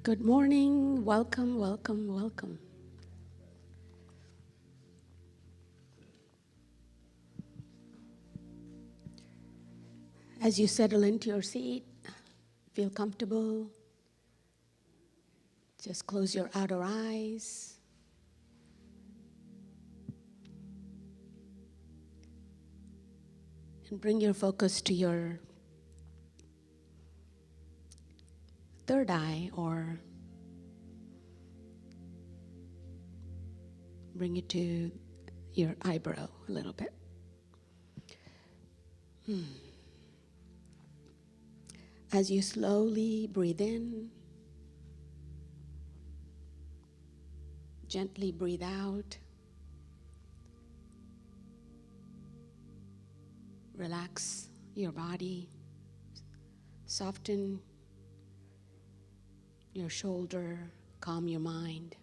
Good morning. Welcome, welcome, welcome. As you settle into your seat, feel comfortable. Just close your outer eyes. And bring your focus to your third eye, or bring it to your eyebrow a little bit. As you slowly breathe in, gently breathe out. Relax your body. Soften your shoulder. Calm your mind.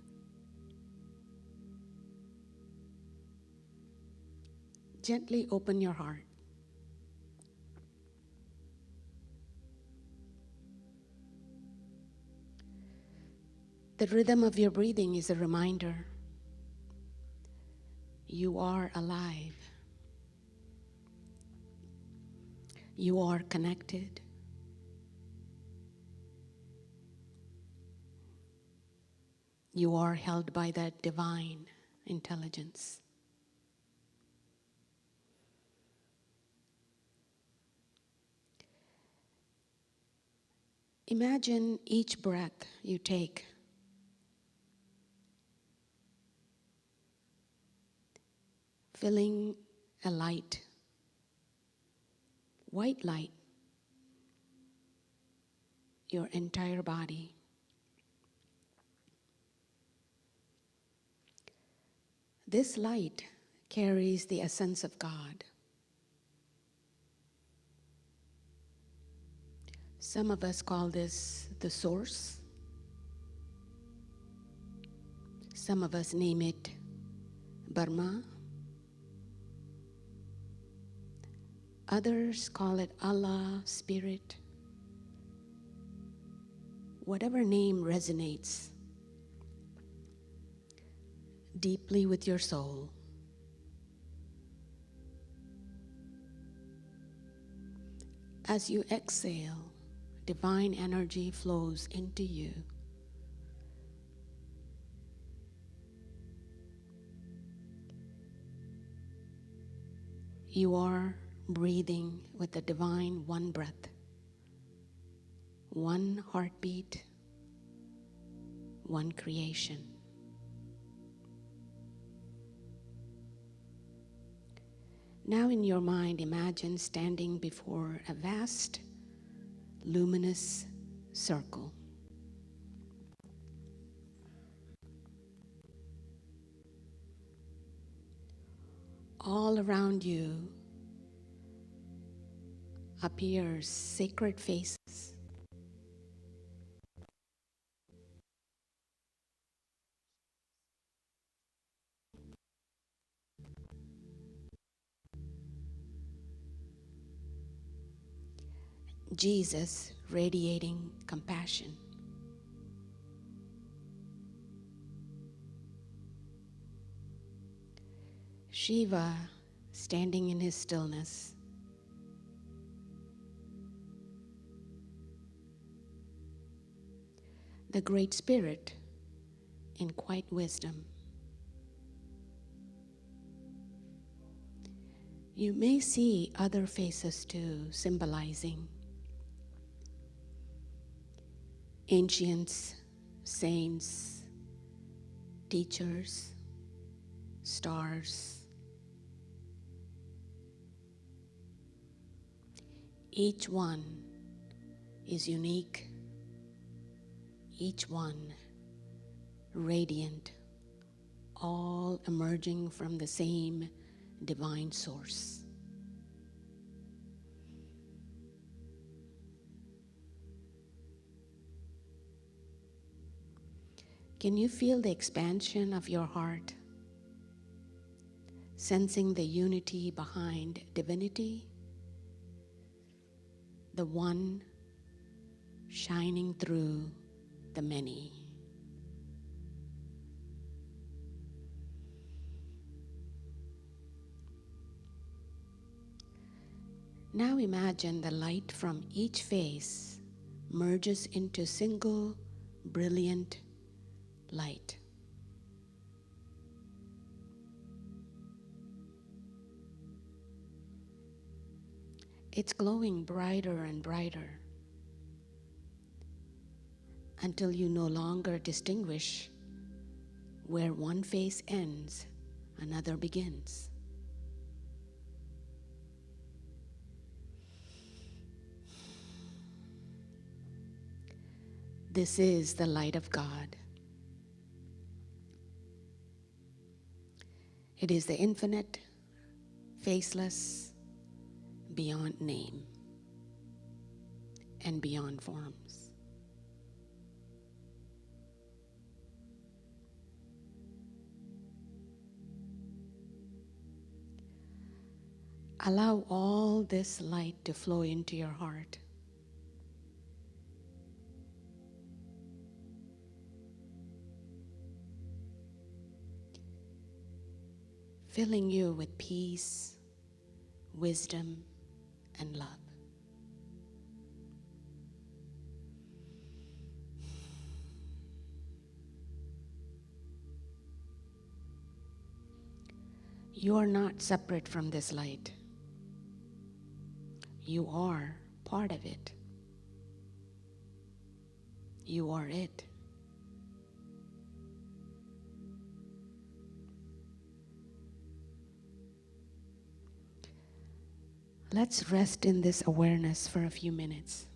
Gently open your heart. The rhythm of your breathing is a reminder you are alive. You are connected. You are held by that divine intelligence. Imagine each breath you take filling a light, white light, your entire body. This light carries the essence of God. Some of us call this the source. Some of us name it Brahma. Others call it Allah, Spirit. Whatever name resonates deeply with your soul. As you exhale, divine energy flows into you. You are breathing with the divine one breath, one heartbeat, one creation. Now in your mind, imagine standing before a vast, luminous circle. All around you appears sacred faces. Jesus radiating compassion. Shiva standing in his stillness. The Great Spirit in quiet wisdom. You may see other faces too, symbolizing ancients, saints, teachers, stars. Each one is unique, each one radiant, all emerging from the same divine source. Can you feel the expansion of your heart, sensing the unity behind divinity? The one shining through the many. Now imagine the light from each face merges into single brilliant light. It's glowing brighter and brighter until you no longer distinguish where one face ends, another begins. This is the light of God. It is the infinite, faceless, beyond name, and beyond forms. Allow all this light to flow into your heart. Filling you with peace, wisdom, and love. You are not separate from this light. You are part of it. You are it. Let's rest in this awareness for a few minutes.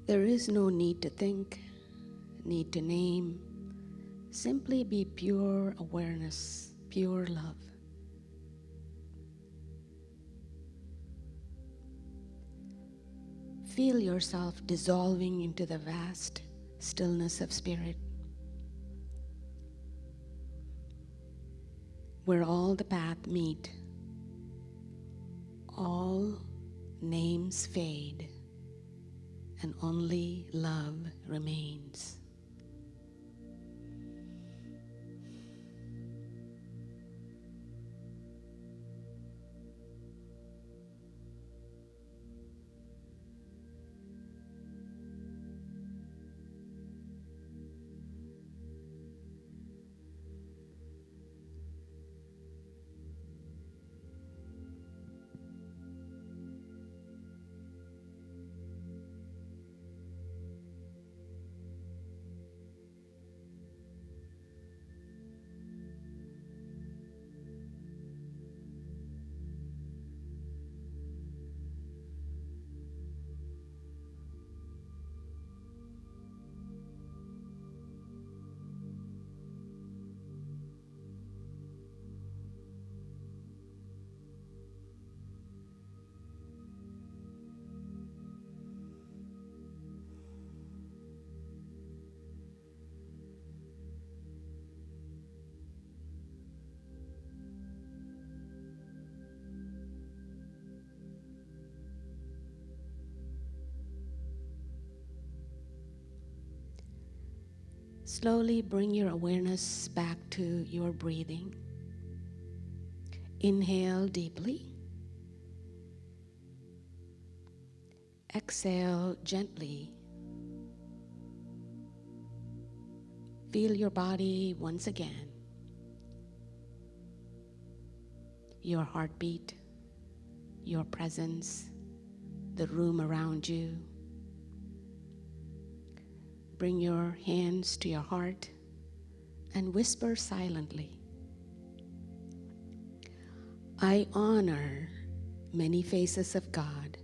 There is no need to think, need to name. Simply be pure awareness, pure love. Feel yourself dissolving into the vast stillness of spirit. where all the paths meet, all names fade, and only love remains. Slowly bring your awareness back to your breathing. Inhale deeply. Exhale gently. Feel your body once again. Your heartbeat, your presence, the room around you. Bring your hands to your heart and whisper silently. I honor many faces of God.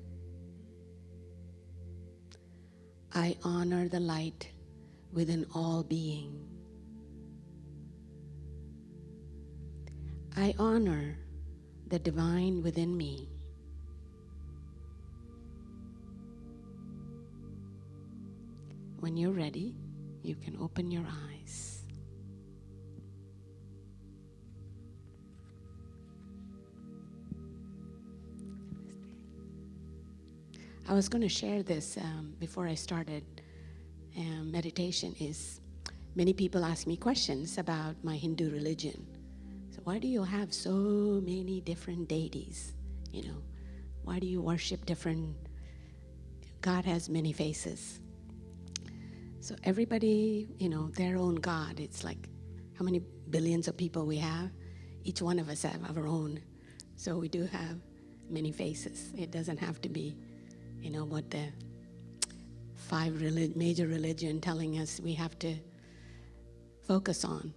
I honor the light within all being. I honor the divine within me. When you're ready, you can open your eyes. I was going to share this before I started. Meditation is, many people ask me questions about my Hindu religion. So why do you have so many different deities? You know, why do you worship different? God has many faces. So everybody, their own God. It's like how many billions of people we have. Each one of us have our own. So we do have many faces. It doesn't have to be, what the five major religion telling us we have to focus on.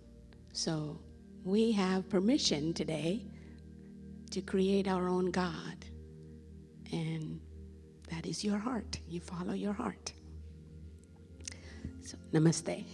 So we have permission today to create our own God. And that is your heart. You follow your heart. So, namaste.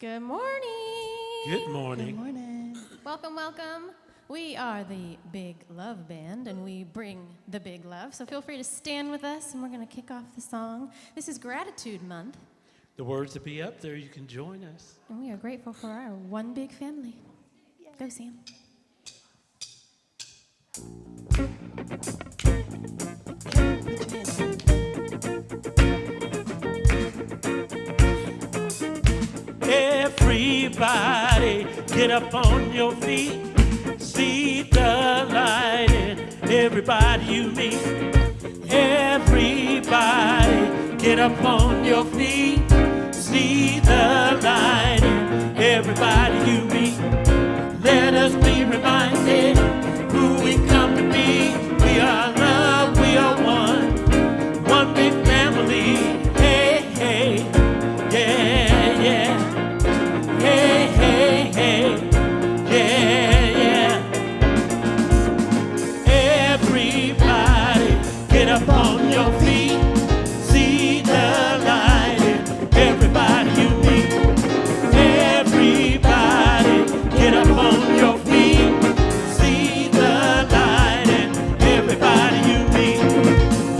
Good morning. Good morning. Good morning. Welcome, welcome. We are the Big Love Band, and we bring the big love. So feel free to stand with us, and we're going to kick off the song. This is Gratitude Month, The words will be up there. You can join us. and we are grateful for our one big family. Go, Sam. Everybody, get up on your feet. See the light in everybody you meet. Everybody, get up on your feet. See the light in everybody you meet. Let us be reminded who we come to be. We are love, we are one big family. Hey, hey, yeah, yeah. Hey, hey, hey, yeah, yeah. Everybody, get up on your feet. See the light in everybody you meet. Everybody, get up on your feet. See the light in everybody you meet.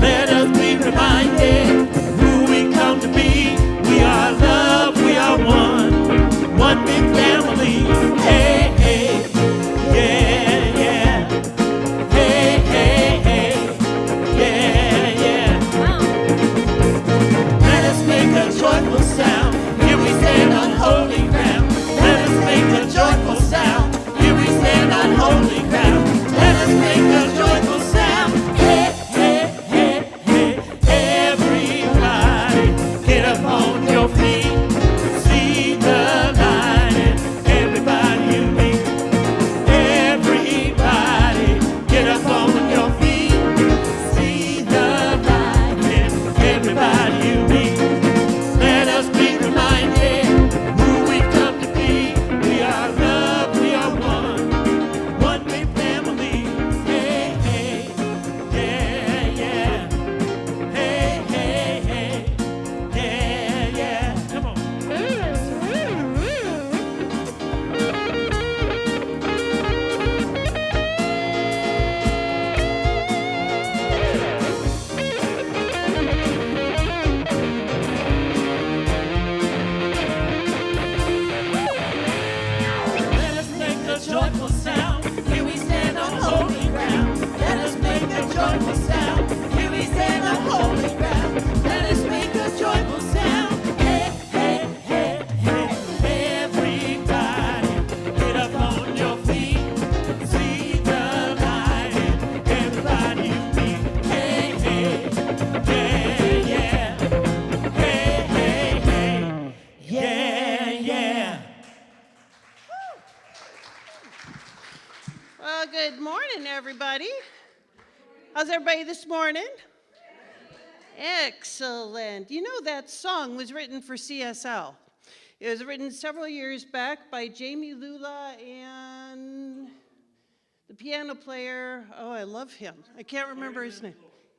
Let us be reminded who we come to be. We are love, we are one big family. Hey, hey, yeah, yeah. Hey, hey, hey, yeah, yeah. Let us make a joyful sound. Here we stand on holy ground. Let us make a joyful sound. Here we stand on holy ground. Let us make a joyful sound. Hey, hey, hey, hey. Everybody, get up on your feet. See the light in everybody you meet. Everybody, get up on your feet. See the light in everybody you meet. Let us be reminded who we come to be. We are love, we are one big family. Hey, hey, yeah, yeah. Hey, hey, hey, yeah, yeah. Come on. Let us make a joyful sound. Here we stand on holy ground. Let us make a joyful sound. Here we stand on holy ground. Let us make a joyful sound. Hey, hey, hey, hey. Everybody, get up on your feet. See the light in everybody you meet. Hey, hey, yeah, yeah. Hey, hey, hey, yeah, yeah. Well, good morning, everybody. How's everybody this morning? Excellent. You know that song was written for CSL. It was written several years back by Jamie Lula and the piano player. Oh, I love him. I can't remember his name.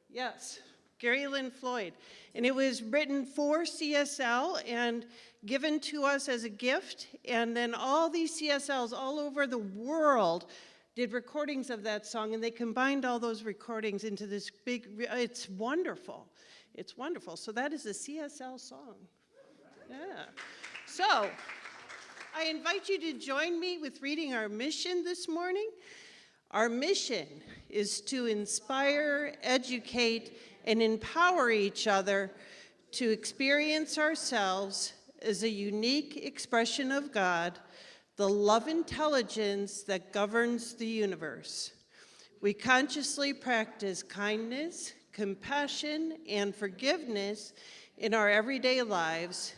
Yes, Gary Lynn Floyd. And it was written for CSL and given to us as a gift. And then all these CSLs all over the world did recordings of that song, and they combined all those recordings into this big, it's wonderful. It's wonderful. So that is a CSL song. Yeah. So I invite you to join me with reading our mission this morning. Our mission is to inspire, educate, and empower each other to experience ourselves as a unique expression of God, the love intelligence that governs the universe. We consciously practice kindness, compassion, and forgiveness in our everyday lives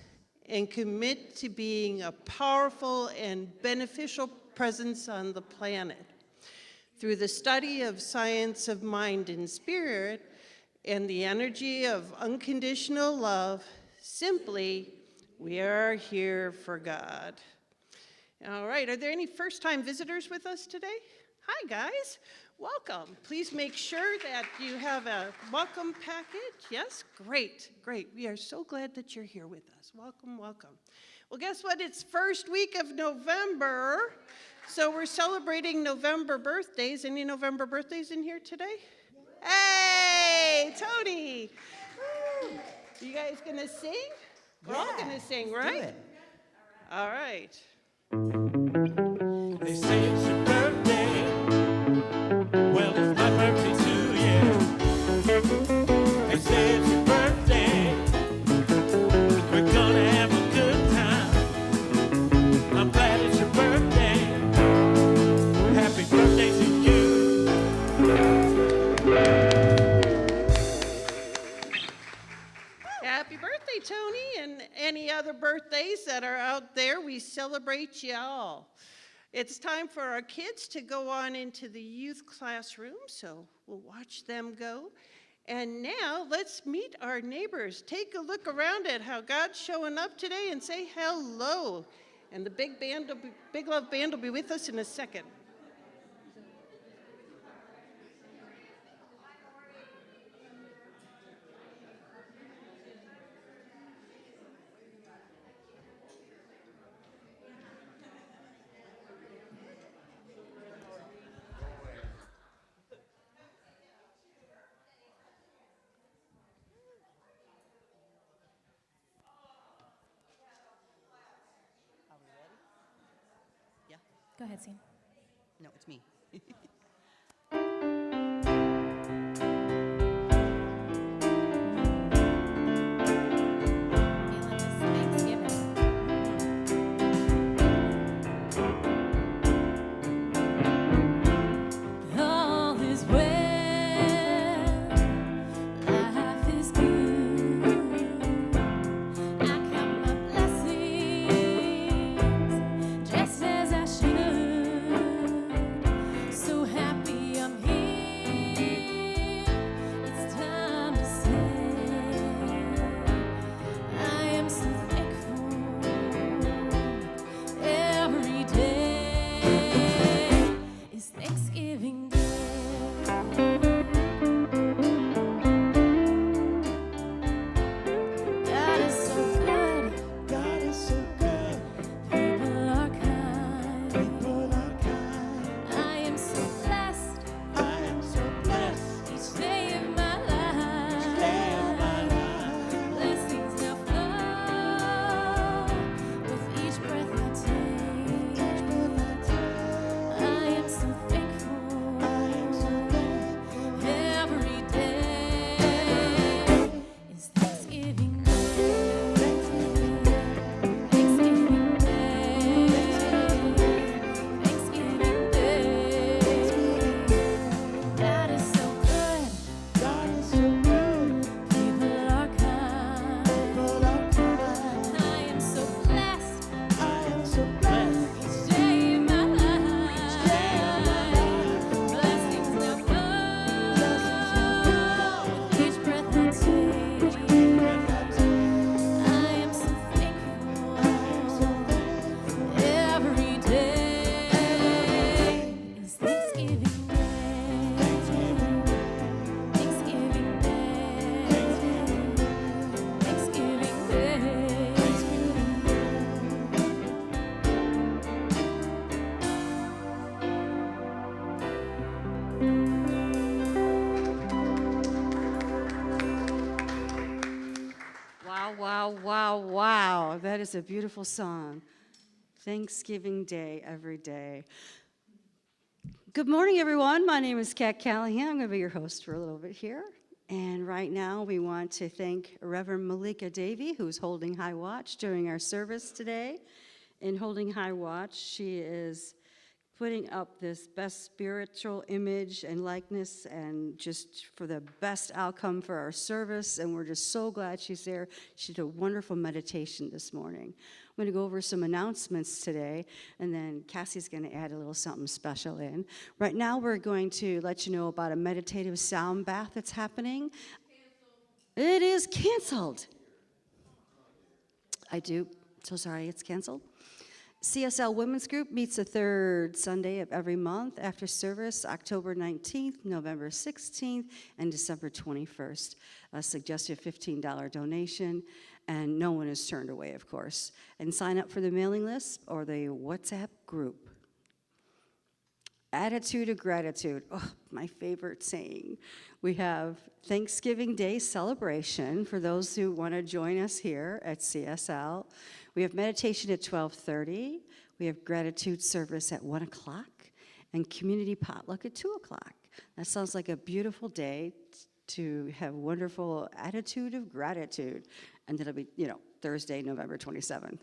and commit to being a powerful and beneficial presence on the planet. Through the study of science of mind and spirit and the energy of unconditional love, simply, we are here for God. All right, are there any first-time visitors with us today? Hi, guys. Welcome. Please make sure that you have a welcome package. Yes, great, great. We are so glad that you're here with us. Welcome, welcome. Well, guess what? It's first week of November, so we're celebrating November birthdays. Any November birthdays in here today? Hey, Tony. Woo. You guys gonna sing? We're all gonna sing, let's right? do it. All right. They say it's your birthday. Well, it's my birthday too, yeah. They say it's your birthday. We're gonna have a good time. I'm glad it's your birthday. Happy birthday to you. Happy birthday, Tony, and any other birthdays that are out there. We celebrate y'all. It's time for our kids to go on into the youth classroom, so we'll watch them go. And now let's meet our neighbors. Take a look around at how God's showing up today and say hello. And the Big Love Band will be with us in a second. Go ahead, Sam. No, it's me. Feeling this Thanksgiving. All is well, life is good. I count my blessings just as I should. So happy I'm here. It's time to say I am so thankful every day is Thanksgiving Day. God is so good, God is so good. people are kind. People are kind. I am so blessed I am so blessed. each day of my life. Day of my life. Blessings now flow with each breath I take. I am so thankful every day is Thanksgiving Day. Thanksgiving Day. Thanksgiving Day. God is so good. God is so good. People are kind. People are kind. I am so blessed I am so blessed. each day of my life. Blessings now flow with each breath I take. I am so thankful every day is Thanksgiving Day. Thanksgiving Day. Thanksgiving Day. Wow, wow, wow, wow. That is a beautiful song. Thanksgiving Day every day. Good morning, everyone. My name is Kat Callahan. I'm going to be your host for a little bit here. And right now, we want to thank Reverend Malika Davy, who's holding high watch during our service today. In holding high watch, she is putting up this best spiritual image and likeness and just for the best outcome for our service, and we're just so glad she's there. She did a wonderful meditation this morning. I'm going to go over some announcements today, and then Cassie's going to add a little something special in. Right now, we're going to let you know about a meditative sound bath that's happening. It is canceled. I do. So sorry, it's canceled. CSL Women's Group meets the third Sunday of every month after service, October 19th, November 16th, and December 21st. A suggested $15 donation. and no one is turned away, of course. And sign up for the mailing list or the WhatsApp group. Attitude of gratitude, oh, my favorite saying. We have Thanksgiving Day celebration for those who want to join us here at CSL. We have meditation at 12:30. We have gratitude service at 1 o'clock and community potluck at 2 o'clock. That sounds like a beautiful day to have wonderful attitude of gratitude. And that'll be, Thursday, November 27th.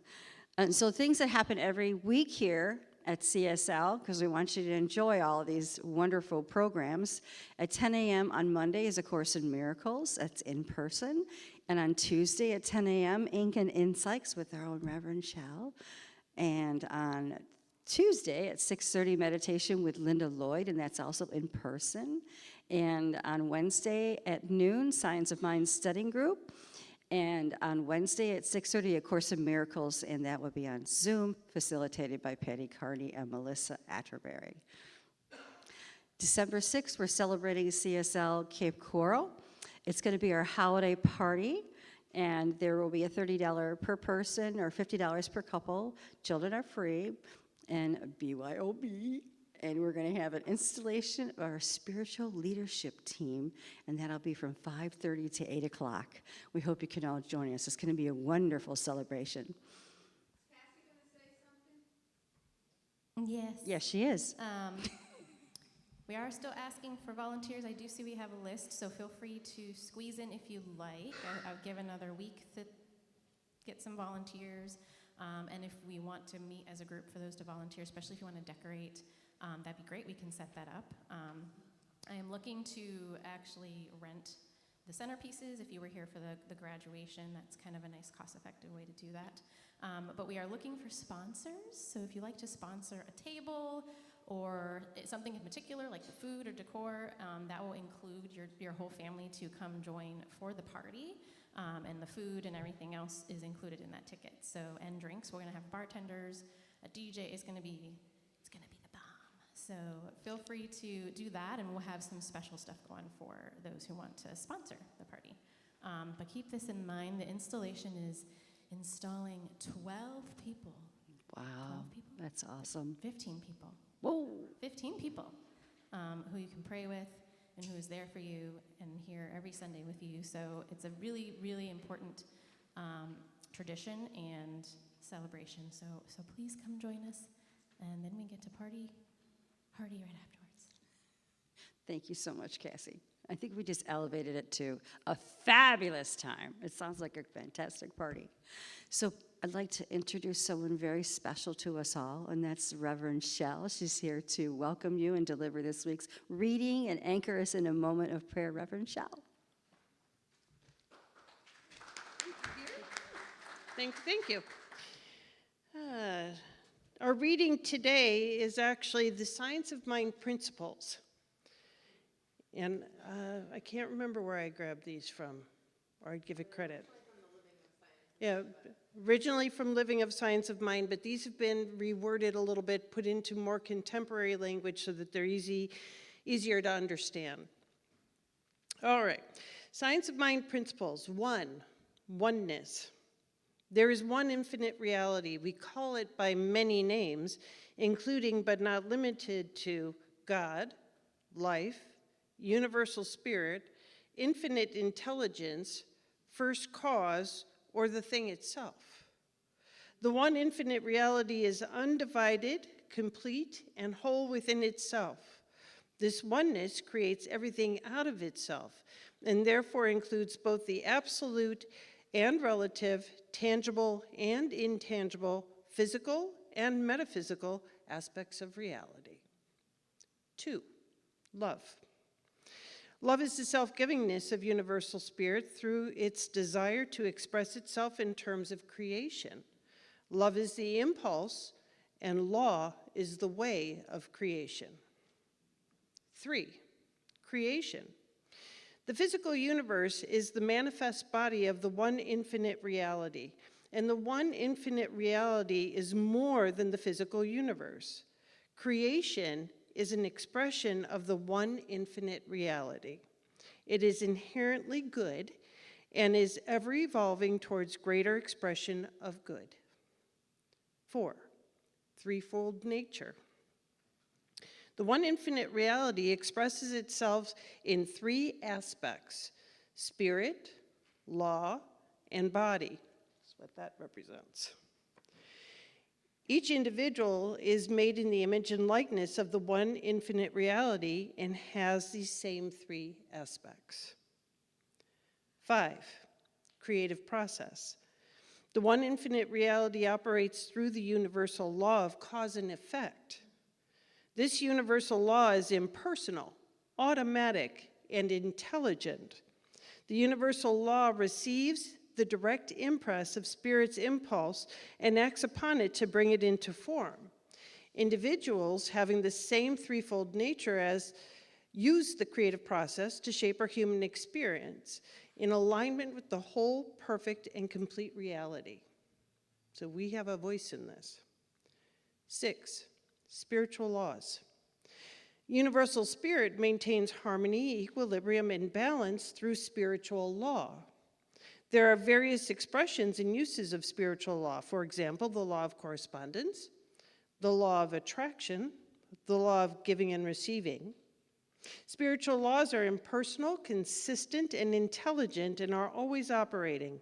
And so things that happen every week here at CSL, because we want you to enjoy all of these wonderful programs. At 10 a.m. on Monday is A Course in Miracles. That's in person. And on Tuesday at 10 a.m., Ink and Insights with our own Reverend Shell. And on Tuesday at 6:30, meditation with Linda Lloyd, and that's also in person. And on Wednesday at noon, Science of Mind Studying Group. And on Wednesday at 6:30, A Course in Miracles, and that will be on Zoom, facilitated by Patty Carney and Melissa Atterbury. December 6th, we're celebrating CSL Cape Coral. It's going to be our holiday party, and there will be a $30 per person or $50 per couple. Children are free, and BYOB. And we're going to have an installation of our spiritual leadership team, and that'll be from 5:30 to 8 o'clock. We hope you can all join us. It's going to be a wonderful celebration. Is Cassie going to say something? Yes. Yes, she is. We are still asking for volunteers. I do see we have a list, so feel free to squeeze in if you like. I'll give another week to get some volunteers. And if we want to meet as a group for those to volunteer, especially if you want to decorate, that'd be great. We can set that up. I am looking to actually rent the centerpieces. If you were here for the graduation, that's kind of a nice cost-effective way to do that. But we are looking for sponsors. So if you like to sponsor a table or something in particular, like the food or decor, that will include your whole family to come join for the party. And the food and everything else is included in that ticket. So, and drinks, we're gonna have bartenders, a DJ is gonna be the bomb. So feel free to do that, and we'll have some special stuff going for those who want to sponsor the party. But keep this in mind, the installation is installing 12 people. Wow, 12 people? that's awesome. 15 people. Whoa. 15 people who you can pray with and who is there for you and here every Sunday with you. So it's a really, really important tradition and celebration. So please come join us, and then we get to party right afterwards. Thank you so much, Cassie. I think we just elevated it to a fabulous time. It sounds like a fantastic party. So I'd like to introduce someone very special to us all, and that's Reverend Shell. She's here to welcome you and deliver this week's reading and anchor us in a moment of prayer. Reverend Shell. Thank you. Our reading today is actually the Science of Mind Principles. And I can't remember where I grabbed these from, or I'd give it credit. Yeah, originally from Living of Science of Mind, but these have been reworded a little bit, put into more contemporary language so that they're easier to understand. All right, Science of Mind Principles. 1, oneness. There is one infinite reality. We call it by many names, including but not limited to God, life, universal spirit, infinite intelligence, first cause, or the thing itself. The one infinite reality is undivided, complete, and whole within itself. This oneness creates everything out of itself, and therefore includes both the absolute and relative, tangible and intangible, physical and metaphysical aspects of reality. 2, love. Love is the self-givingness of universal spirit through its desire to express itself in terms of creation. Love is the impulse, and law is the way of creation. 3, creation. The physical universe is the manifest body of the one infinite reality, and the one infinite reality is more than the physical universe. Creation is an expression of the one infinite reality. It is inherently good and is ever evolving towards greater expression of good. 4, threefold nature. The one infinite reality expresses itself in 3 aspects: spirit, law, and body. That's what that represents. Each individual is made in the image and likeness of the one infinite reality and has these same 3 aspects. 5, creative process. The one infinite reality operates through the universal law of cause and effect. This universal law is impersonal, automatic, and intelligent. The universal law receives the direct impress of Spirit's impulse and acts upon it to bring it into form. Individuals having the same threefold nature as use the creative process to shape our human experience in alignment with the whole perfect and complete reality. So we have a voice in this. 6, spiritual laws. Universal Spirit maintains harmony, equilibrium, and balance through spiritual law. There are various expressions and uses of spiritual law. For example, the law of correspondence, the law of attraction, the law of giving and receiving. Spiritual laws are impersonal, consistent, and intelligent, and are always operating.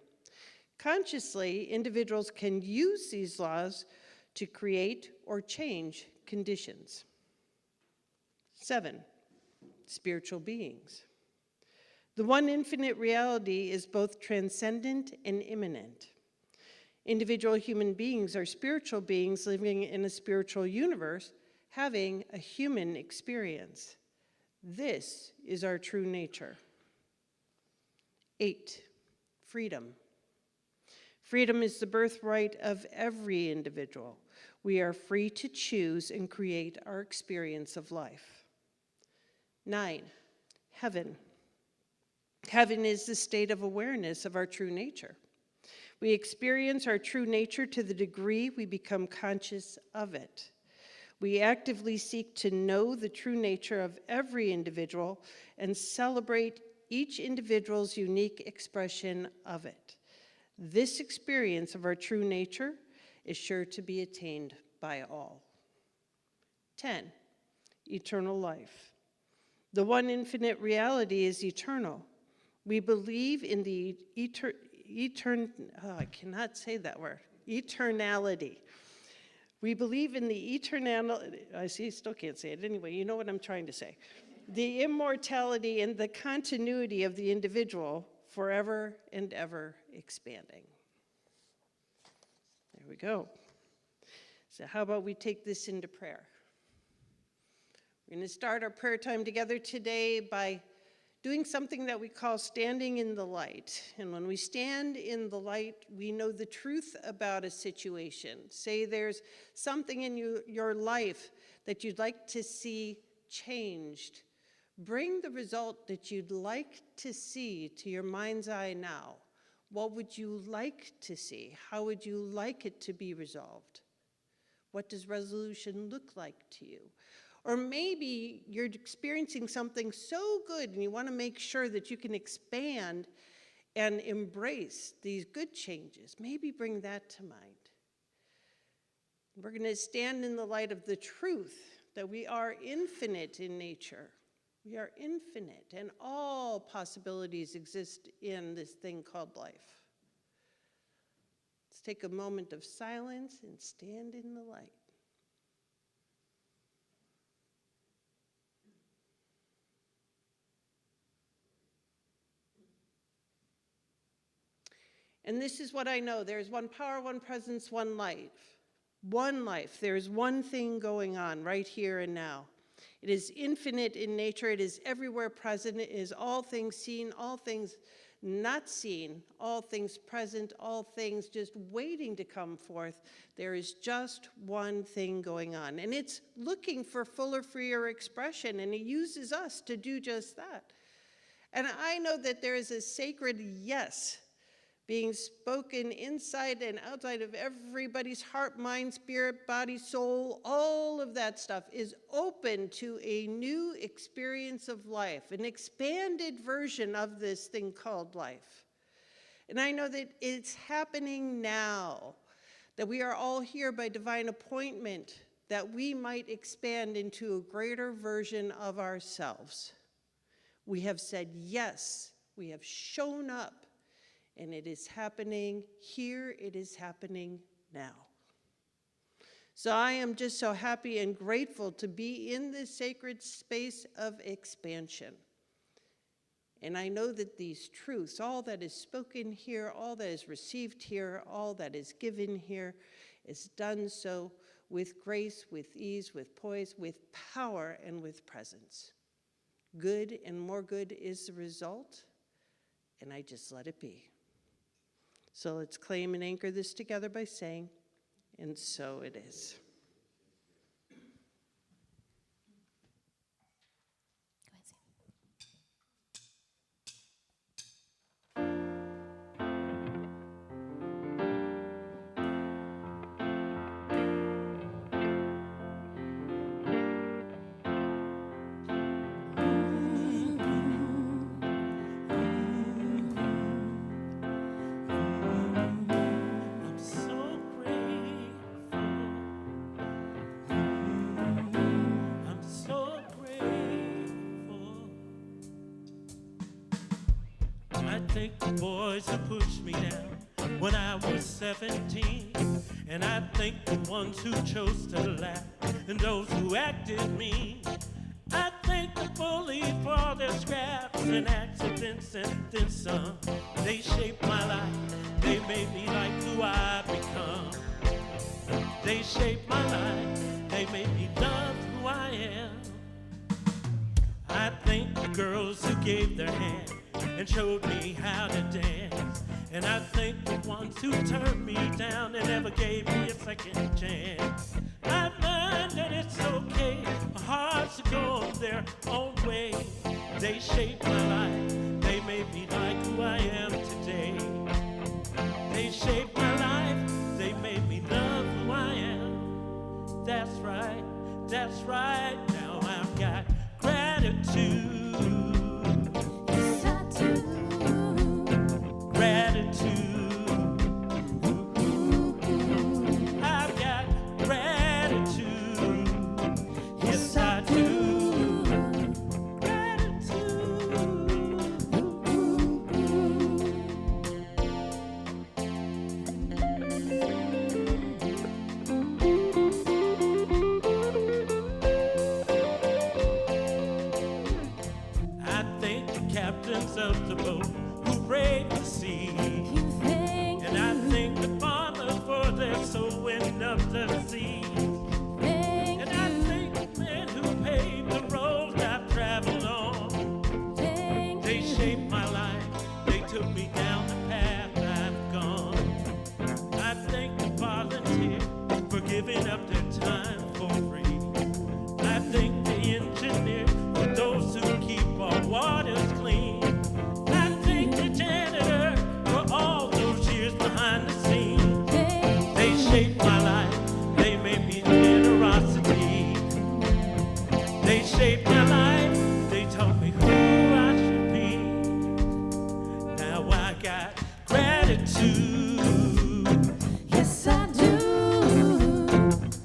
Consciously, individuals can use these laws to create or change conditions. 7, spiritual beings. The one infinite reality is both transcendent and immanent. Individual human beings are spiritual beings living in a spiritual universe, having a human experience. This is our true nature. 8, freedom. Freedom is the birthright of every individual. We are free to choose and create our experience of life. 9, heaven. Heaven is the state of awareness of our true nature. We experience our true nature to the degree we become conscious of it. We actively seek to know the true nature of every individual and celebrate each individual's unique expression of it. This experience of our true nature is sure to be attained by all. 10, eternal life. The one infinite reality is eternal. We believe in the I cannot say that word, eternality. We believe in the eternality, I see, still can't say it anyway, you know what I'm trying to say. The immortality and the continuity of the individual forever and ever expanding. There we go. So how about we take this into prayer? We're going to start our prayer time together today by doing something that we call standing in the light. And when we stand in the light, we know the truth about a situation. Say there's something in your life that you'd like to see changed. Bring the result that you'd like to see to your mind's eye now. What would you like to see? How would you like it to be resolved? What does resolution look like to you? Or maybe you're experiencing something so good and you want to make sure that you can expand and embrace these good changes. Maybe bring that to mind. We're going to stand in the light of the truth that we are infinite in nature. We are infinite, and all possibilities exist in this thing called life. Let's take a moment of silence and stand in the light. And this is what I know. There's one power, one presence, one life. One life. There's one thing going on right here and now. It is infinite in nature. It is everywhere present. It is all things seen, all things not seen, all things present, all things just waiting to come forth. There is just one thing going on. And it's looking for fuller, freer expression, and it uses us to do just that. And I know that there is a sacred yes being spoken inside and outside of everybody's heart, mind, spirit, body, soul. All of that stuff is open to a new experience of life, an expanded version of this thing called life. And I know that it's happening now, that we are all here by divine appointment, that we might expand into a greater version of ourselves. We have said yes, we have shown up, and it is happening here, it is happening now. So I am just so happy and grateful to be in this sacred space of expansion. And I know that these truths, all that is spoken here, all that is received here, all that is given here, is done so with grace, with ease, with poise, with power, and with presence. Good and more good is the result, and I just let it be. So let's claim and anchor this together by saying, and so it is. Go ahead, Sam. I'm so grateful. I'm so grateful. I thank the boys who pushed me down when I was 17. And I thank the ones who chose to laugh and those who acted mean. I thank the bullies for all their scraps and accidents and then some. They shaped my life, they made me like who I become. They shaped my life, they made me love who I am. I thank the girls who gave their hand and showed me how to dance. And I thank the ones who turned me down and never gave me a second chance. I've learned that it's okay for hearts to go on their own way. They shaped my life, they made me like who I am today. They shaped my life, they made me love who I am. That's right, now I've got gratitude. Yes, I do. Gratitude. I've got gratitude. Yes, I do. Gratitude. I thank the captains of the boat who braved the sea. And I thank the farmers for their sowing of the seed. And I thank the men who paved the roads I've traveled on. They shaped my life, they took me down the path I've gone. I thank the volunteers for giving up their time for free. I thank the engineers for those who keep our waters clean. I thank the janitor for all those years behind the scenes. They shaped my life, they made me generosity. They shaped my life, they taught me who I should be. Now I got gratitude. Yes, I do.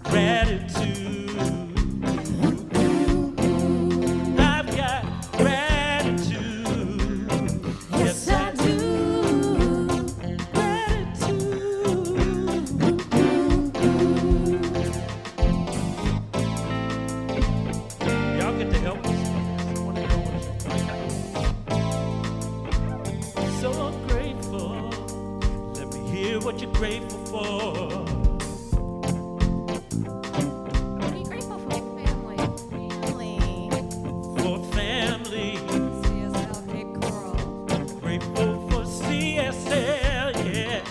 Gratitude. I've got gratitude. Yes, I do. Gratitude. Y'all get to help us. I wanna know what you're so grateful. Let me hear what you're grateful for. What are you grateful for? Family. For family, CSL Cape Coral. grateful for CSL, yeah.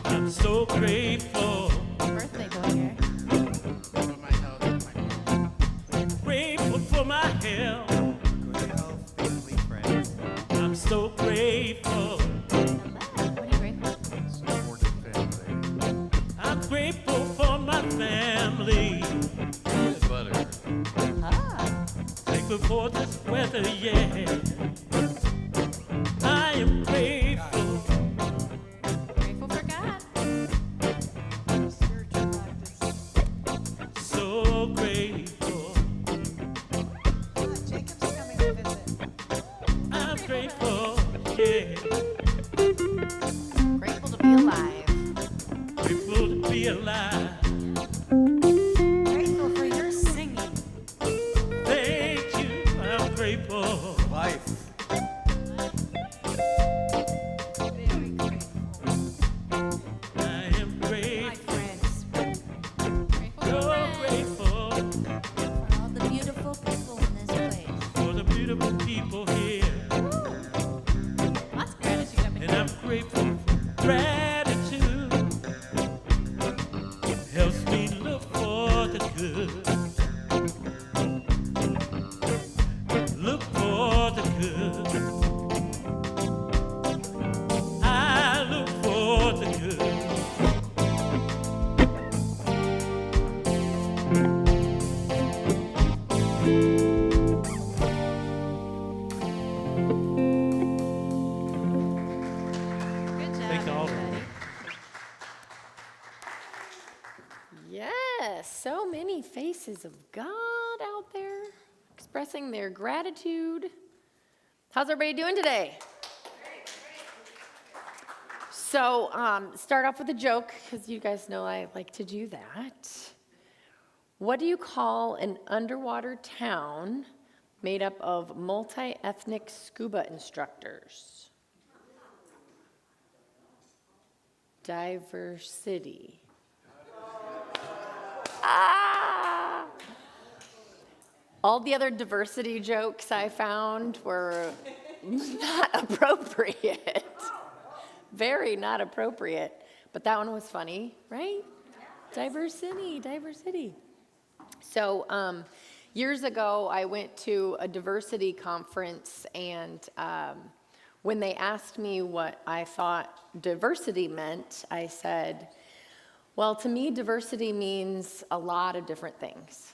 I'm so grateful, Birthday boy here. grateful for my health. I'm so grateful, What are you grateful for? I'm grateful for my family. Grateful for this weather, yeah. I am grateful. Grateful for God. So grateful. Jacob's coming to visit. I'm grateful. Yeah. Grateful to be alive. Grateful to be alive. Grateful for your singing. Thank you. I'm grateful. Life. Very grateful. I am My grateful. friends. Grateful So for friends. grateful For all the beautiful people in this place. for the beautiful people here. Lots of gratitude up in And here. I'm grateful for gratitude. Helps me look for the good. Look for the good. I look for the good. Good job, Thank all of you. everybody. Yes, so many faces of God out there expressing their gratitude. How's everybody doing today? So, start off with a joke, because you guys know I like to do that. What do you call an underwater town made up of multi-ethnic scuba instructors? Diversity. Ah! All the other diversity jokes I found were not appropriate. Very not appropriate. But that one was funny, right? Diversity, diversity. So years ago, I went to a diversity conference, and when they asked me what I thought diversity meant, I said, well, to me, diversity means a lot of different things.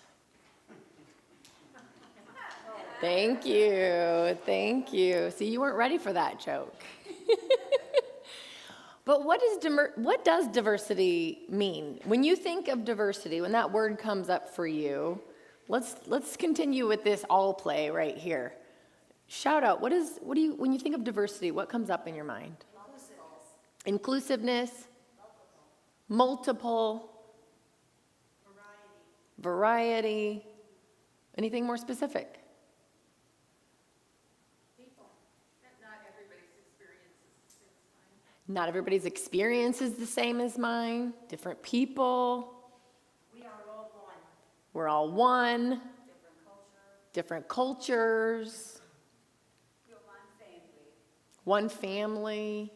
Thank you, thank you. See, you weren't ready for that joke. But what does diversity mean? When you think of diversity, when that word comes up for you, let's continue with this all play right here. Shout out, what do you, when you think of diversity, what comes up in your mind? Inclusiveness. Multiple. Variety. Anything more specific? Not everybody's experience is the same as mine. Different people. We are all one. We're all one. Different cultures. We're one family. One family.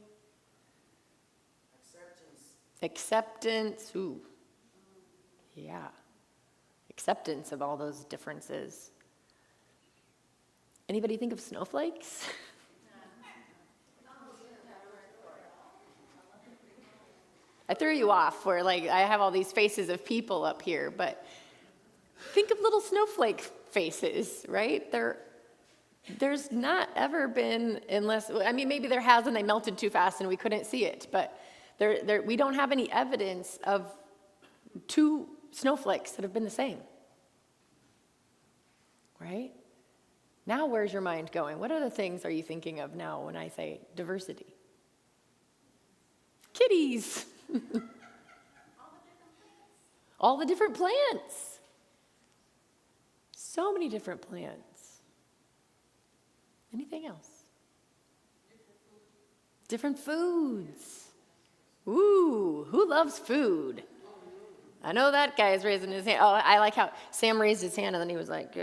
Acceptance. Ooh. Yeah. Acceptance of all those differences. Anybody think of snowflakes? I threw you off where like I have all these faces of people up here, but think of little snowflake faces, right? There's not ever been, unless, I mean, maybe there has and they melted too fast and we couldn't see it, but we don't have any evidence of two snowflakes that have been the same, right? Now where's your mind going? What other things are you thinking of now when I say diversity? Kitties. All the different plants. So many different plants. Anything else? Different foods. Ooh, who loves food? I know that guy's raising his hand. Oh, I like how Sam raised his hand and then he was like,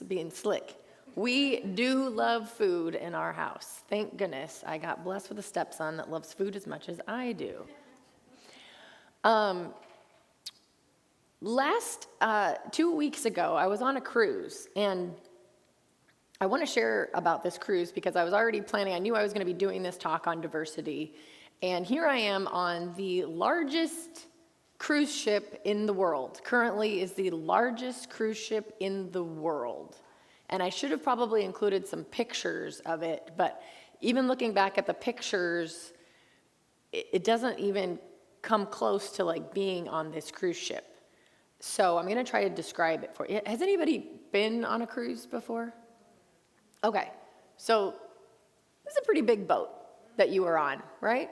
being slick. We do love food in our house. Thank goodness I got blessed with a stepson that loves food as much as I do. Last 2 weeks ago, I was on a cruise, and I want to share about this cruise because I was already planning. I knew I was going to be doing this talk on diversity, and here I am on the largest cruise ship in the world. Currently is the largest cruise ship in the world. And I should have probably included some pictures of it, but even looking back at the pictures, it doesn't even come close to like being on this cruise ship. So I'm gonna try to describe it for you. Has anybody been on a cruise before? Okay, so this is a pretty big boat that you were on, right?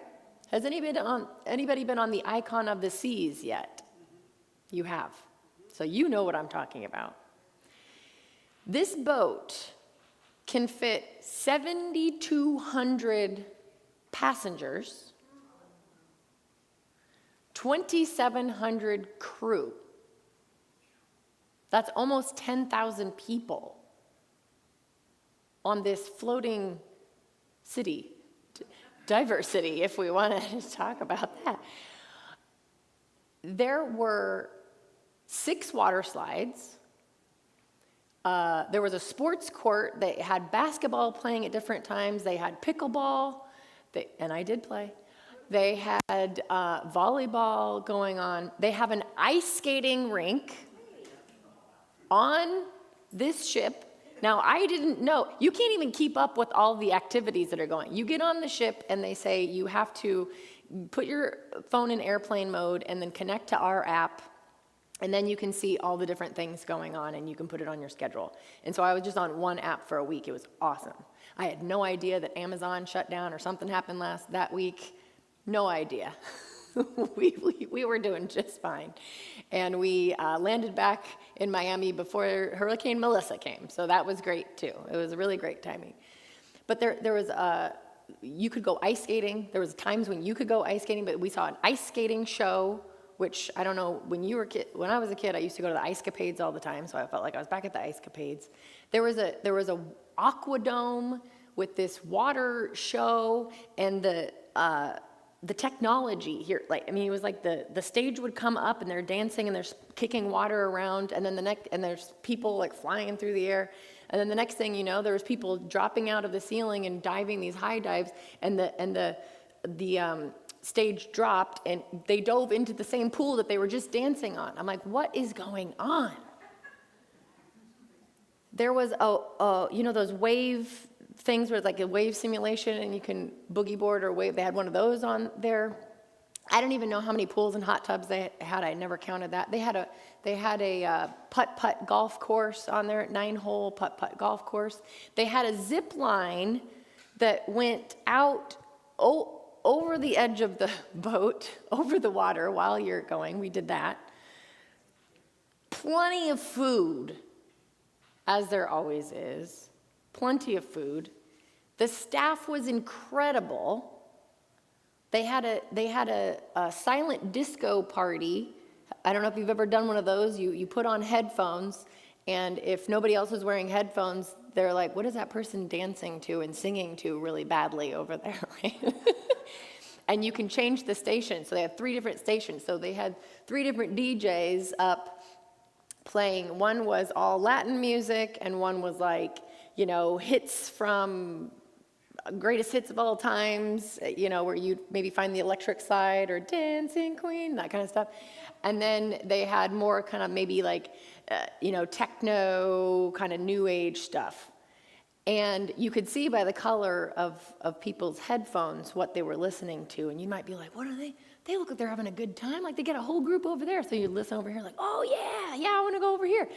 Has anybody been on the Icon of the Seas yet? You have. So you know what I'm talking about. This boat can fit 7,200 passengers, 2,700 crew. That's almost 10,000 people on this floating city, diversity, if we want to talk about that. There were 6 water slides. There was a sports court. They had basketball playing at different times. They had pickleball, and I did play. They had volleyball going on. They have an ice skating rink on this ship. Now, I didn't know. You can't even keep up with all the activities that are going. You get on the ship, and they say you have to put your phone in airplane mode and then connect to our app, and then you can see all the different things going on, and you can put it on your schedule. And so I was just on one app for a week. It was awesome. I had no idea that Amazon shut down or something happened that week. No idea. we were doing just fine. And we landed back in Miami before Hurricane Melissa came. So that was great, too. It was really great timing. But there was you could go ice skating. There was times when you could go ice skating, but we saw an ice skating show, which I don't know, when I was a kid, I used to go to the Ice Capades all the time, so I felt like I was back at the Ice Capades. There was a aquadome with this water show, and the technology here, it was like the stage would come up and they're dancing and they're kicking water around, and then and there's people like flying through the air, and then the next thing you know, there was people dropping out of the ceiling and diving these high dives, and the stage dropped and they dove into the same pool that they were just dancing on. I'm like, what is going on? There was those wave things where it's like a wave simulation and you can boogie board or wave. They had one of those on there. I don't even know how many pools and hot tubs they had. I never counted that. They had a putt-putt golf course on there, 9-hole putt-putt golf course. They had a zip line that went out over the edge of the boat, over the water while you're going. We did that. Plenty of food, as there always is. Plenty of food. The staff was incredible. They had a silent disco party. I don't know if you've ever done one of those. You put on headphones, and if nobody else is wearing headphones, they're like, what is that person dancing to and singing to really badly over there, right? And you can change the station. So they have 3 different stations. So they had 3 different DJs up playing. One was all Latin music, and one was like, hits from greatest hits of all times, where you'd maybe find the Electric Slide or Dancing Queen, that kind of stuff. And then they had more kind of maybe like, techno, kind of new age stuff. And you could see by the color of people's headphones what they were listening to. And you might be like, what are they? They look like they're having a good time. Like they get a whole group over there. So you listen over here like, oh yeah, I want to go over here.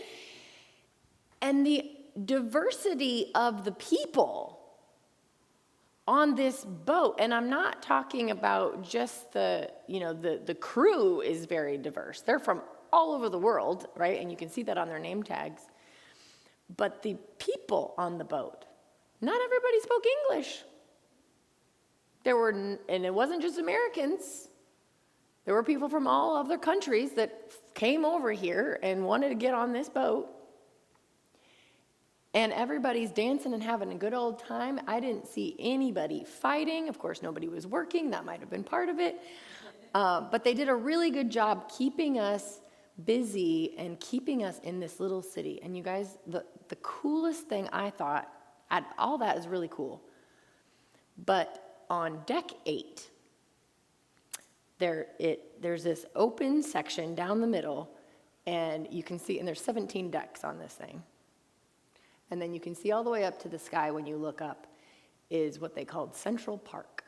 And the diversity of the people on this boat, and I'm not talking about just the crew is very diverse. They're from all over the world, right? And you can see that on their name tags. But the people on the boat, not everybody spoke English. And it wasn't just Americans. There were people from all other countries that came over here and wanted to get on this boat. And everybody's dancing and having a good old time. I didn't see anybody fighting. Of course, nobody was working. That might have been part of it. But they did a really good job keeping us busy and keeping us in this little city. And you guys, the coolest thing I thought, all that is really cool. But on deck 8, there's this open section down the middle, and you can see, and there's 17 decks on this thing. And then you can see all the way up to the sky when you look up. is what they called Central Park.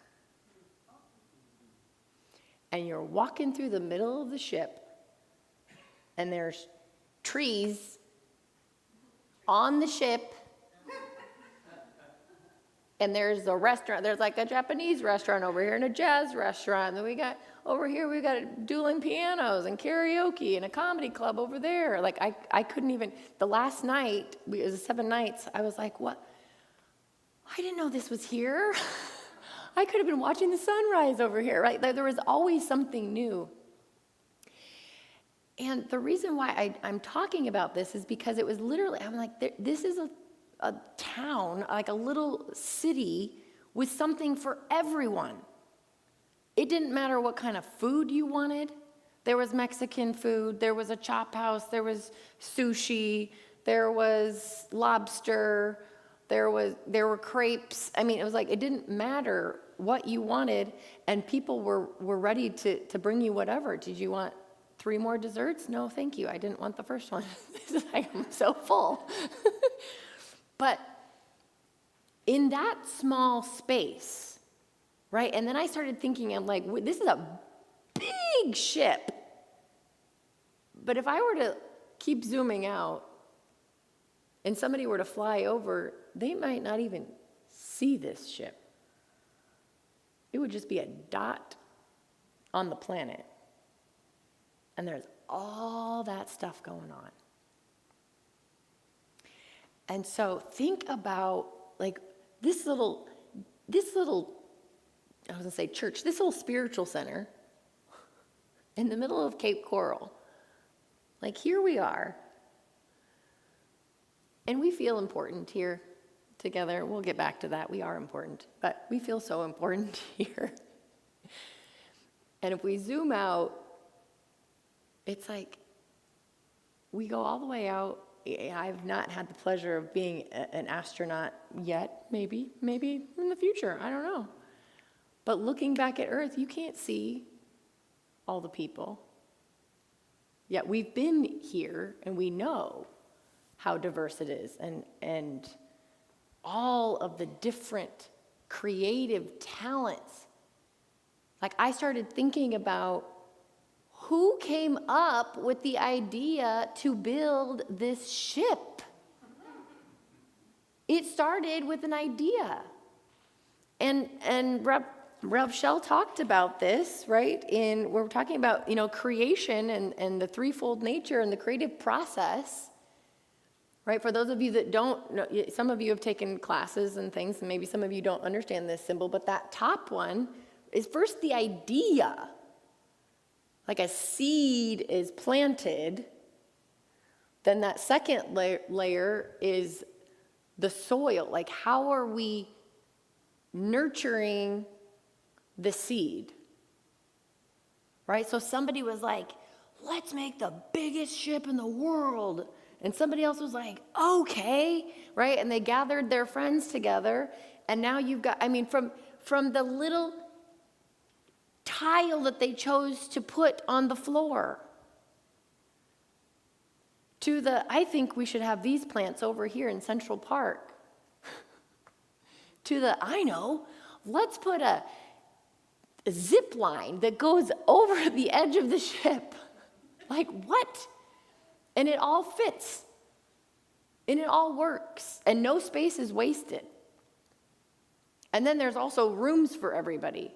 And you're walking through the middle of the ship, and there's trees on the ship, and there's a restaurant. There's like a Japanese restaurant over here and a jazz restaurant. And then we got over here, we got dueling pianos and karaoke and a comedy club over there. Like I couldn't even, the last night, it was 7 nights, I was like, what? I didn't know this was here. I could have been watching the sunrise over here, right? There was always something new. And the reason why I'm talking about this is because it was literally, I'm like, this is a town, like a little city with something for everyone. It didn't matter what kind of food you wanted. There was Mexican food, there was a chop house, there was sushi, there was lobster, there were crepes. I mean, it was like, it didn't matter what you wanted, and people were ready to bring you whatever. Did you want 3 more desserts? No, thank you. I didn't want the first one. I'm so full. But in that small space, right? And then I started thinking, I'm like, this is a big ship. But if I were to keep zooming out and somebody were to fly over, they might not even see this ship. It would just be a dot on the planet. And there's all that stuff going on. And so think about like this little, I was gonna say church, this little spiritual center in the middle of Cape Coral. Like here we are. And we feel important here together. We'll get back to that. We are important, but we feel so important here. And if we zoom out, it's like we go all the way out. I've not had the pleasure of being an astronaut yet, maybe in the future, I don't know. But looking back at Earth, you can't see all the people. Yet we've been here and we know how diverse it is and all of the different creative talents. Like I started thinking about who came up with the idea to build this ship? It started with an idea. And Rev Shell talked about this, right? We're talking about, creation and the threefold nature and the creative process, right? For those of you that don't know, some of you have taken classes and things, and maybe some of you don't understand this symbol, but that top one is first the idea. Like a seed is planted, then that second layer is the soil. Like how are we nurturing the seed? Right? So somebody was like, let's make the biggest ship in the world. And somebody else was like, okay, right? And they gathered their friends together, and now you've got, from the little tile that they chose to put on the floor to I think we should have these plants over here in Central Park, to let's put a zip line that goes over the edge of the ship. Like what? And it all fits. And it all works. And no space is wasted. And then there's also rooms for everybody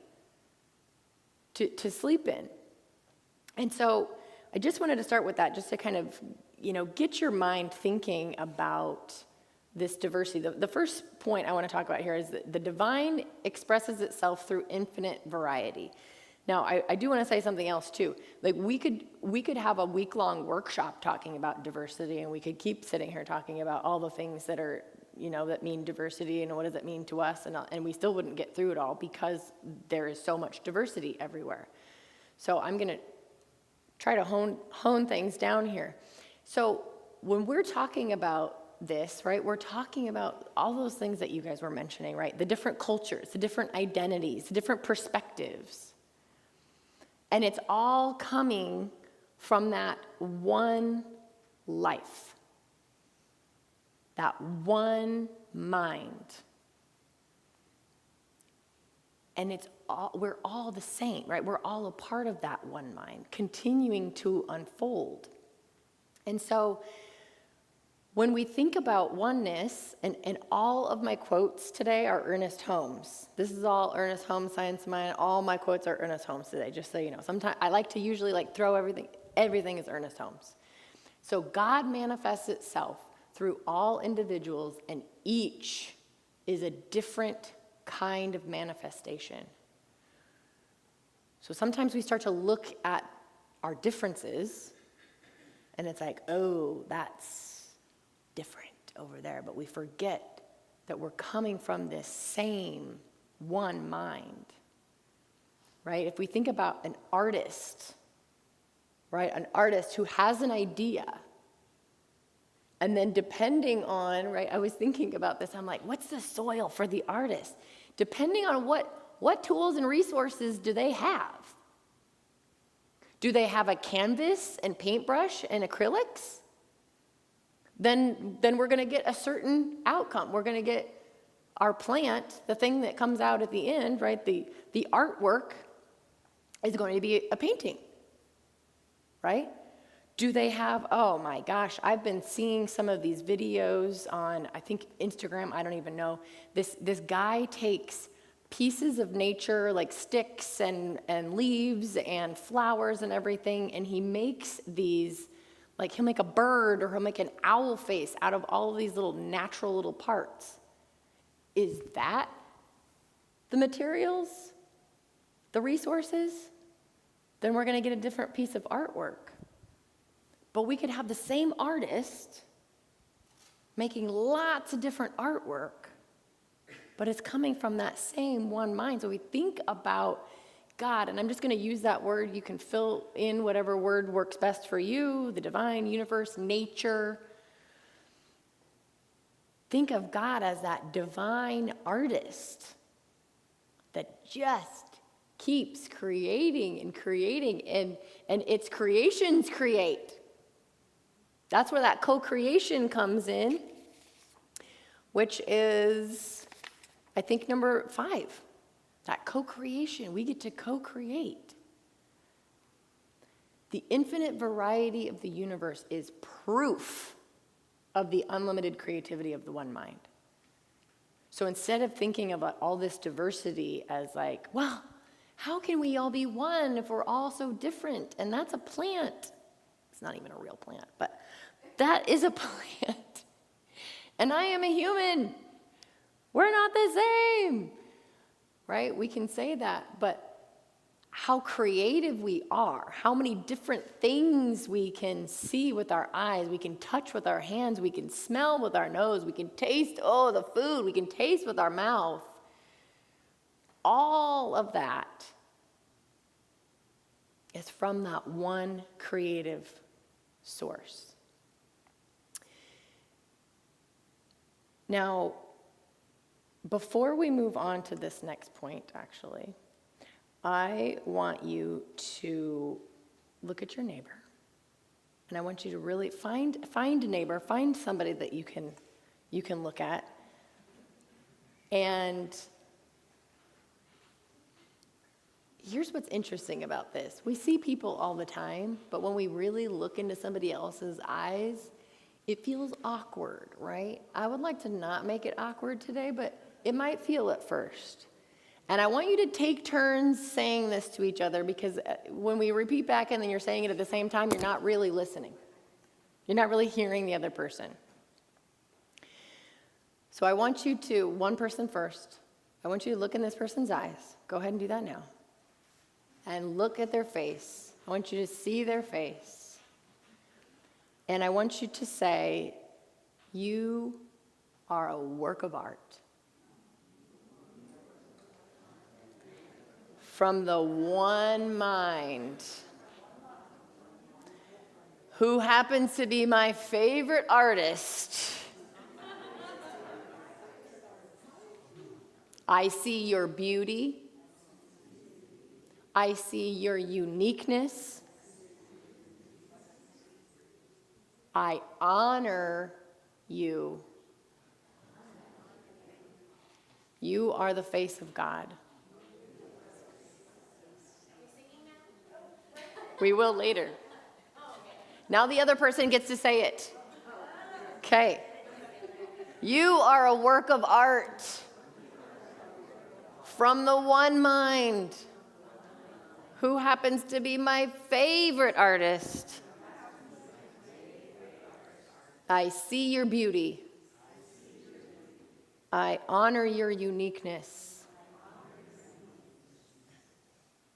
to sleep in. And so I just wanted to start with that, just to kind of, get your mind thinking about this diversity. The first point I want to talk about here is that the divine expresses itself through infinite variety. Now, I do want to say something else too. Like we could have a week-long workshop talking about diversity, and we could keep sitting here talking about all the things that are, that mean diversity and what does it mean to us, and we still wouldn't get through it all because there is so much diversity everywhere. So I'm going to try to hone things down here. So when we're talking about this, right, we're talking about all those things that you guys were mentioning, right? The different cultures, the different identities, the different perspectives. And it's all coming from that one life, that one mind. And we're all the same, right? We're all a part of that one mind, continuing to unfold. And so when we think about oneness, and all of my quotes today are Ernest Holmes. This is all Ernest Holmes, Science of Mind. All my quotes are Ernest Holmes today, just so you know. Sometimes I like to usually throw everything is Ernest Holmes. So God manifests itself through all individuals, and each is a different kind of manifestation. So sometimes we start to look at our differences, and it's like, oh, that's different over there. But we forget that we're coming from this same one mind, right? If we think about an artist, right? An artist who has an idea, and then depending on, right, I was thinking about this, I'm like, what's the soil for the artist? Depending on what tools and resources do they have? Do they have a canvas and paintbrush and acrylics? Then we're going to get a certain outcome. We're going to get our plant, the thing that comes out at the end, right? The artwork is going to be a painting, right? Do they have, oh my gosh, I've been seeing some of these videos on, I think Instagram, I don't even know. This guy takes pieces of nature, like sticks and leaves and flowers and everything, and he makes these, like he'll make a bird or he'll make an owl face out of all of these little natural little parts. Is that the materials, the resources? Then we're going to get a different piece of artwork. But we could have the same artist making lots of different artwork, but it's coming from that same one mind. So we think about God, and I'm just going to use that word. You can fill in whatever word works best for you, the divine, universe, nature. Think of God as that divine artist that just keeps creating and creating, and its creations create. That's where that co-creation comes in, which is, I think, number 5. That co-creation. We get to co-create. The infinite variety of the universe is proof of the unlimited creativity of the one mind. So instead of thinking about all this diversity as like, well, how can we all be one if we're all so different? And that's a plant. It's not even a real plant, but that is a plant. And I am a human. We're not the same, right? We can say that, but how creative we are, how many different things we can see with our eyes, we can touch with our hands, we can smell with our nose, we can taste, the food, we can taste with our mouth. All of that is from that one creative source. Now, before we move on to this next point, actually, I want you to look at your neighbor. And I want you to really find a neighbor, find somebody that you can look at. And here's what's interesting about this. We see people all the time, but when we really look into somebody else's eyes, it feels awkward, right? I would like to not make it awkward today, but it might feel at first. And I want you to take turns saying this to each other, because when we repeat back and then you're saying it at the same time, you're not really listening. You're not really hearing the other person. So I want you to, one person first, I want you to look in this person's eyes. Go ahead and do that now. And look at their face. I want you to see their face. And I want you to say, you are a work of art. From the one mind, who happens to be my favorite artist. I see your beauty. I see your uniqueness. I honor you. You are the face of God. We will later. Now the other person gets to say it. Okay. You are a work of art from the one mind, who happens to be my favorite artist. I see your beauty. I honor your uniqueness.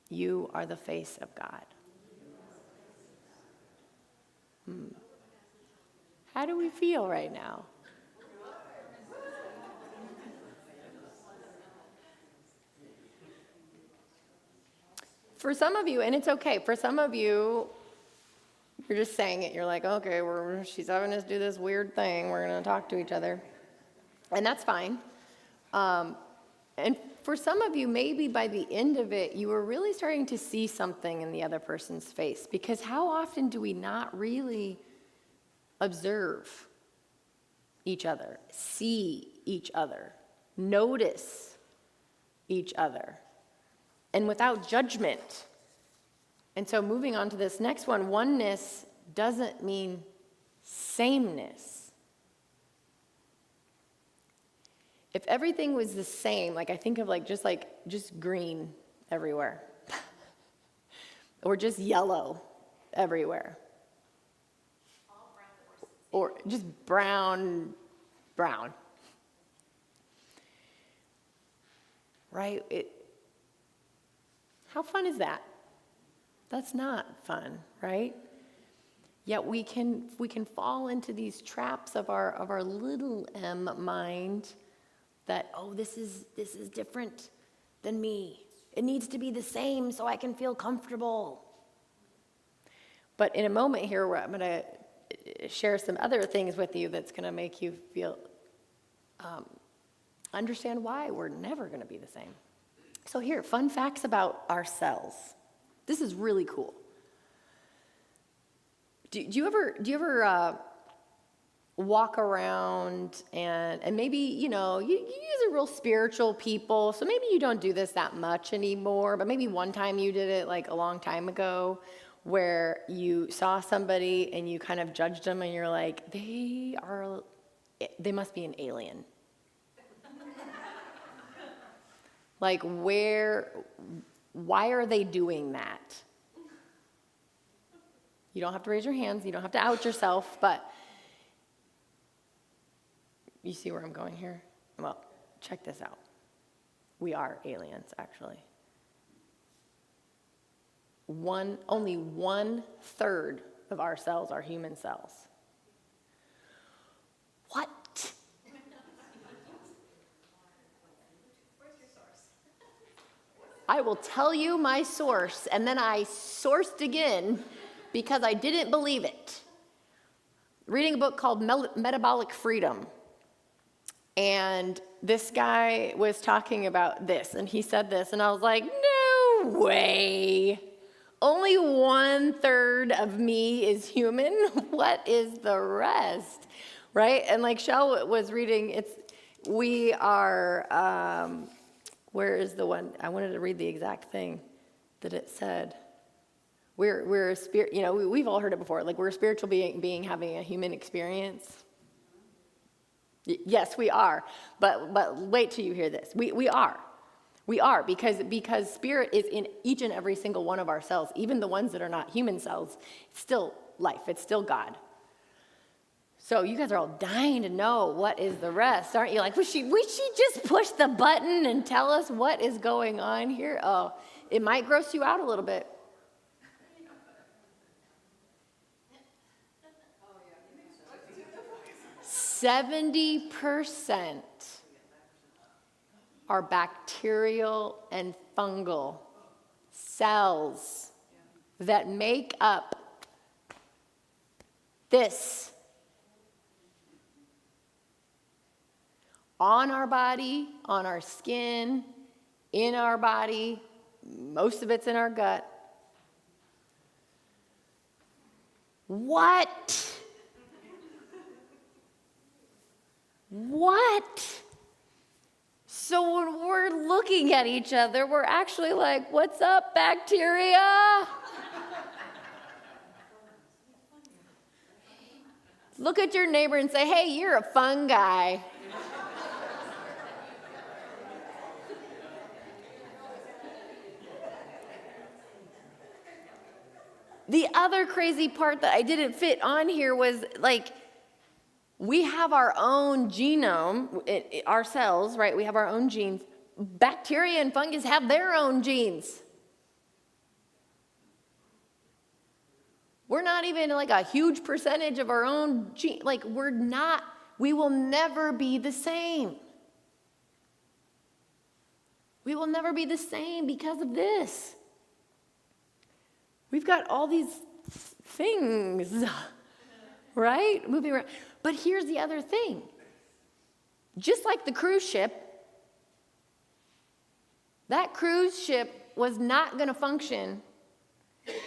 You are the face of God. How do we feel right now? For some of you, and it's okay, for some of you, you're just saying it. You're like, okay, she's having us do this weird thing. We're going to talk to each other. And that's fine. And for some of you, maybe by the end of it, you were really starting to see something in the other person's face. Because how often do we not really observe each other, see each other, notice each other, and without judgment? And so moving on to this next one, oneness doesn't mean sameness. If everything was the same, like I think of just green everywhere, or just yellow everywhere, or just brown, right? How fun is that? That's not fun, right? Yet we can fall into these traps of our little m mind that, oh, this is different than me. It needs to be the same so I can feel comfortable. But in a moment here where I'm going to share some other things with you that's going to make you feel, understand why we're never going to be the same. So here, fun facts about our cells. This is really cool. Do you ever walk around and maybe, you guys are real spiritual people, so maybe you don't do this that much anymore, but maybe one time you did it like a long time ago where you saw somebody and you kind of judged them and you're like, they must be an alien. Like why are they doing that? You don't have to raise your hands, you don't have to out yourself, but you see where I'm going here? Well, check this out. We are aliens, actually. Only 1/3 of our cells are human cells. What? I will tell you my source, and then I sourced again because I didn't believe it. Reading a book called Metabolic Freedom. And this guy was talking about this, and he said this, and I was like, no way. Only 1/3 of me is human? What is the rest? Right? And like Shell was reading, we are, where is the one? I wanted to read the exact thing that it said. We're a spirit, we've all heard it before. Like we're a spiritual being having a human experience. Yes, we are. But wait till you hear this. We are. We are because spirit is in each and every single one of our cells, even the ones that are not human cells. It's still life. It's still God. So you guys are all dying to know what is the rest, aren't you? Like, would she just push the button and tell us what is going on here? Oh, it might gross you out a little bit. 70% are bacterial and fungal cells that make up this. On our body, on our skin, in our body, most of it's in our gut. What? What? So when we're looking at each other, we're actually like, what's up, bacteria? Look at your neighbor and say, hey, you're a fun guy. The other crazy part that I didn't fit on here was like, we have our own genome, our cells, right? We have our own genes. Bacteria and fungus have their own genes. We're not even like a huge percentage of our own gene. Like, we will never be the same. We will never be the same because of this. We've got all these things, right? Moving around. But here's the other thing. Just like the cruise ship, that cruise ship was not going to function.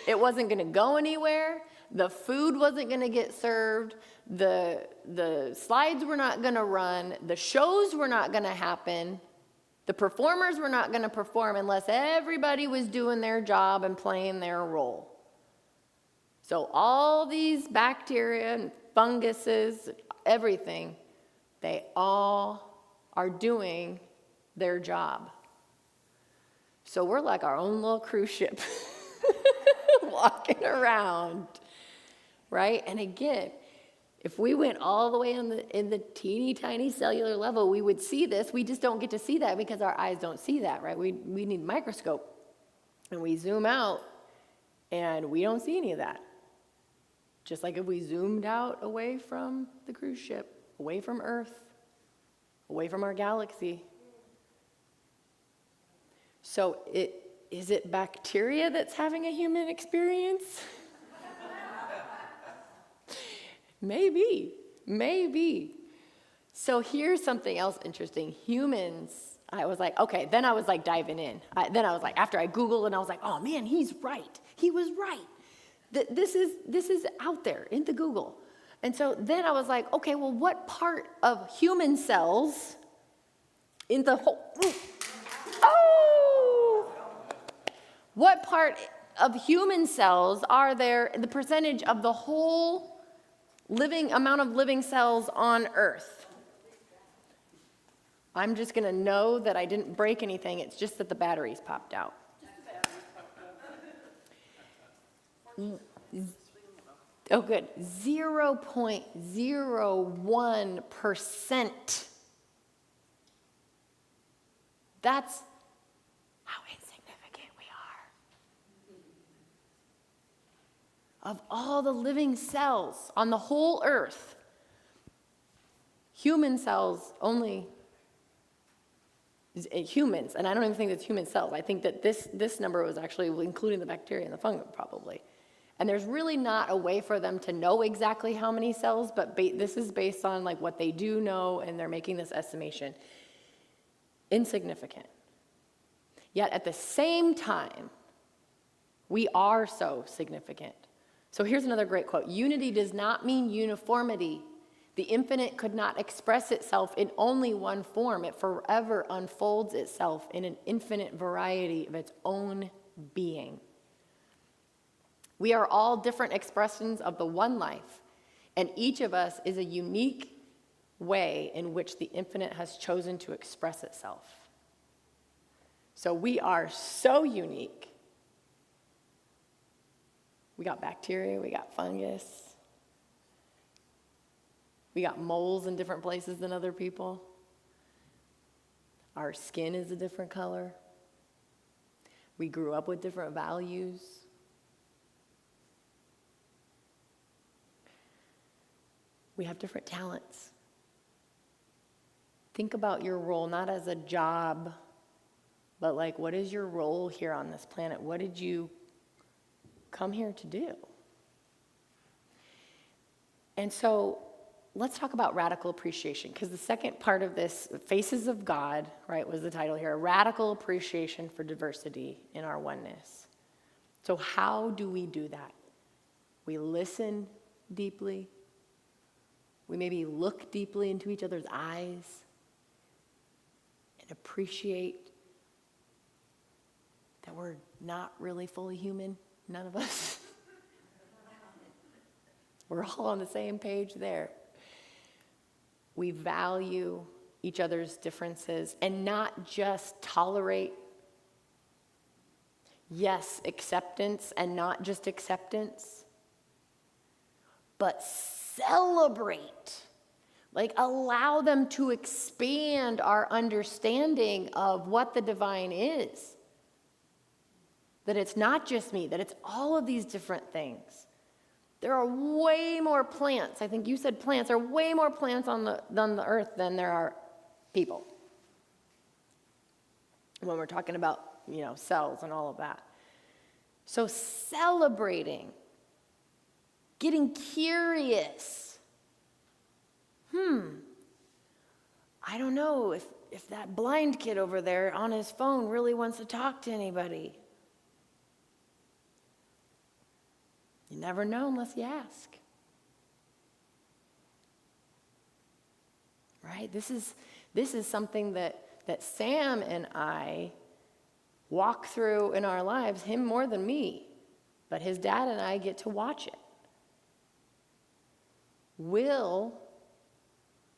It wasn't going to go anywhere. The food wasn't going to get served. The slides were not going to run. The shows were not going to happen. The performers were not going to perform unless everybody was doing their job and playing their role. So all these bacteria and funguses, everything, they all are doing their job. So we're like our own little cruise ship walking around, right? And again, if we went all the way in the teeny tiny cellular level, we would see this. We just don't get to see that because our eyes don't see that, right? We need a microscope. And we zoom out, and we don't see any of that. Just like if we zoomed out away from the cruise ship, away from Earth, away from our galaxy. So is it bacteria that's having a human experience? Maybe. So here's something else interesting. Humans, I was like, okay, then I was like diving in. Then I was like, after I Googled and I was like, oh man, he's right. He was right. This is out there in the Google. And so then I was like, okay, well, what part of human cells in the whole, what part of human cells are there, the percentage of the whole amount of living cells on Earth? I'm just going to know that I didn't break anything. It's just that the batteries popped out. Oh, good. 0.01%. That's how insignificant we are. Of all the living cells on the whole Earth, human cells only, humans, and I don't even think it's human cells. I think that this number was actually including the bacteria and the fungi probably. And there's really not a way for them to know exactly how many cells, but this is based on like what they do know, and they're making this estimation. Insignificant. Yet at the same time, we are so significant. So here's another great quote. Unity does not mean uniformity. The infinite could not express itself in only one form. It forever unfolds itself in an infinite variety of its own being. We are all different expressions of the one life, and each of us is a unique way in which the infinite has chosen to express itself. So we are so unique. We got bacteria, we got fungus, we got moles in different places than other people. Our skin is a different color. We grew up with different values. We have different talents. Think about your role, not as a job, but like, what is your role here on this planet? What did you come here to do? And so let's talk about radical appreciation, because the second part of this, Faces of God, right, was the title here, a radical appreciation for diversity in our oneness. So how do we do that? We listen deeply. We maybe look deeply into each other's eyes and appreciate that we're not really fully human, none of us. We're all on the same page there. We value each other's differences and not just tolerate, yes, acceptance and not just acceptance, but celebrate. Like, allow them to expand our understanding of what the divine is. That it's not just me, that it's all of these different things. There are way more plants. I think you said plants. There are way more plants on the earth than there are people. When we're talking about, cells and all of that. So celebrating, getting curious. I don't know if that blind kid over there on his phone really wants to talk to anybody. You never know unless you ask. Right? This is something that Sam and I walk through in our lives, him more than me, but his dad and I get to watch it. Will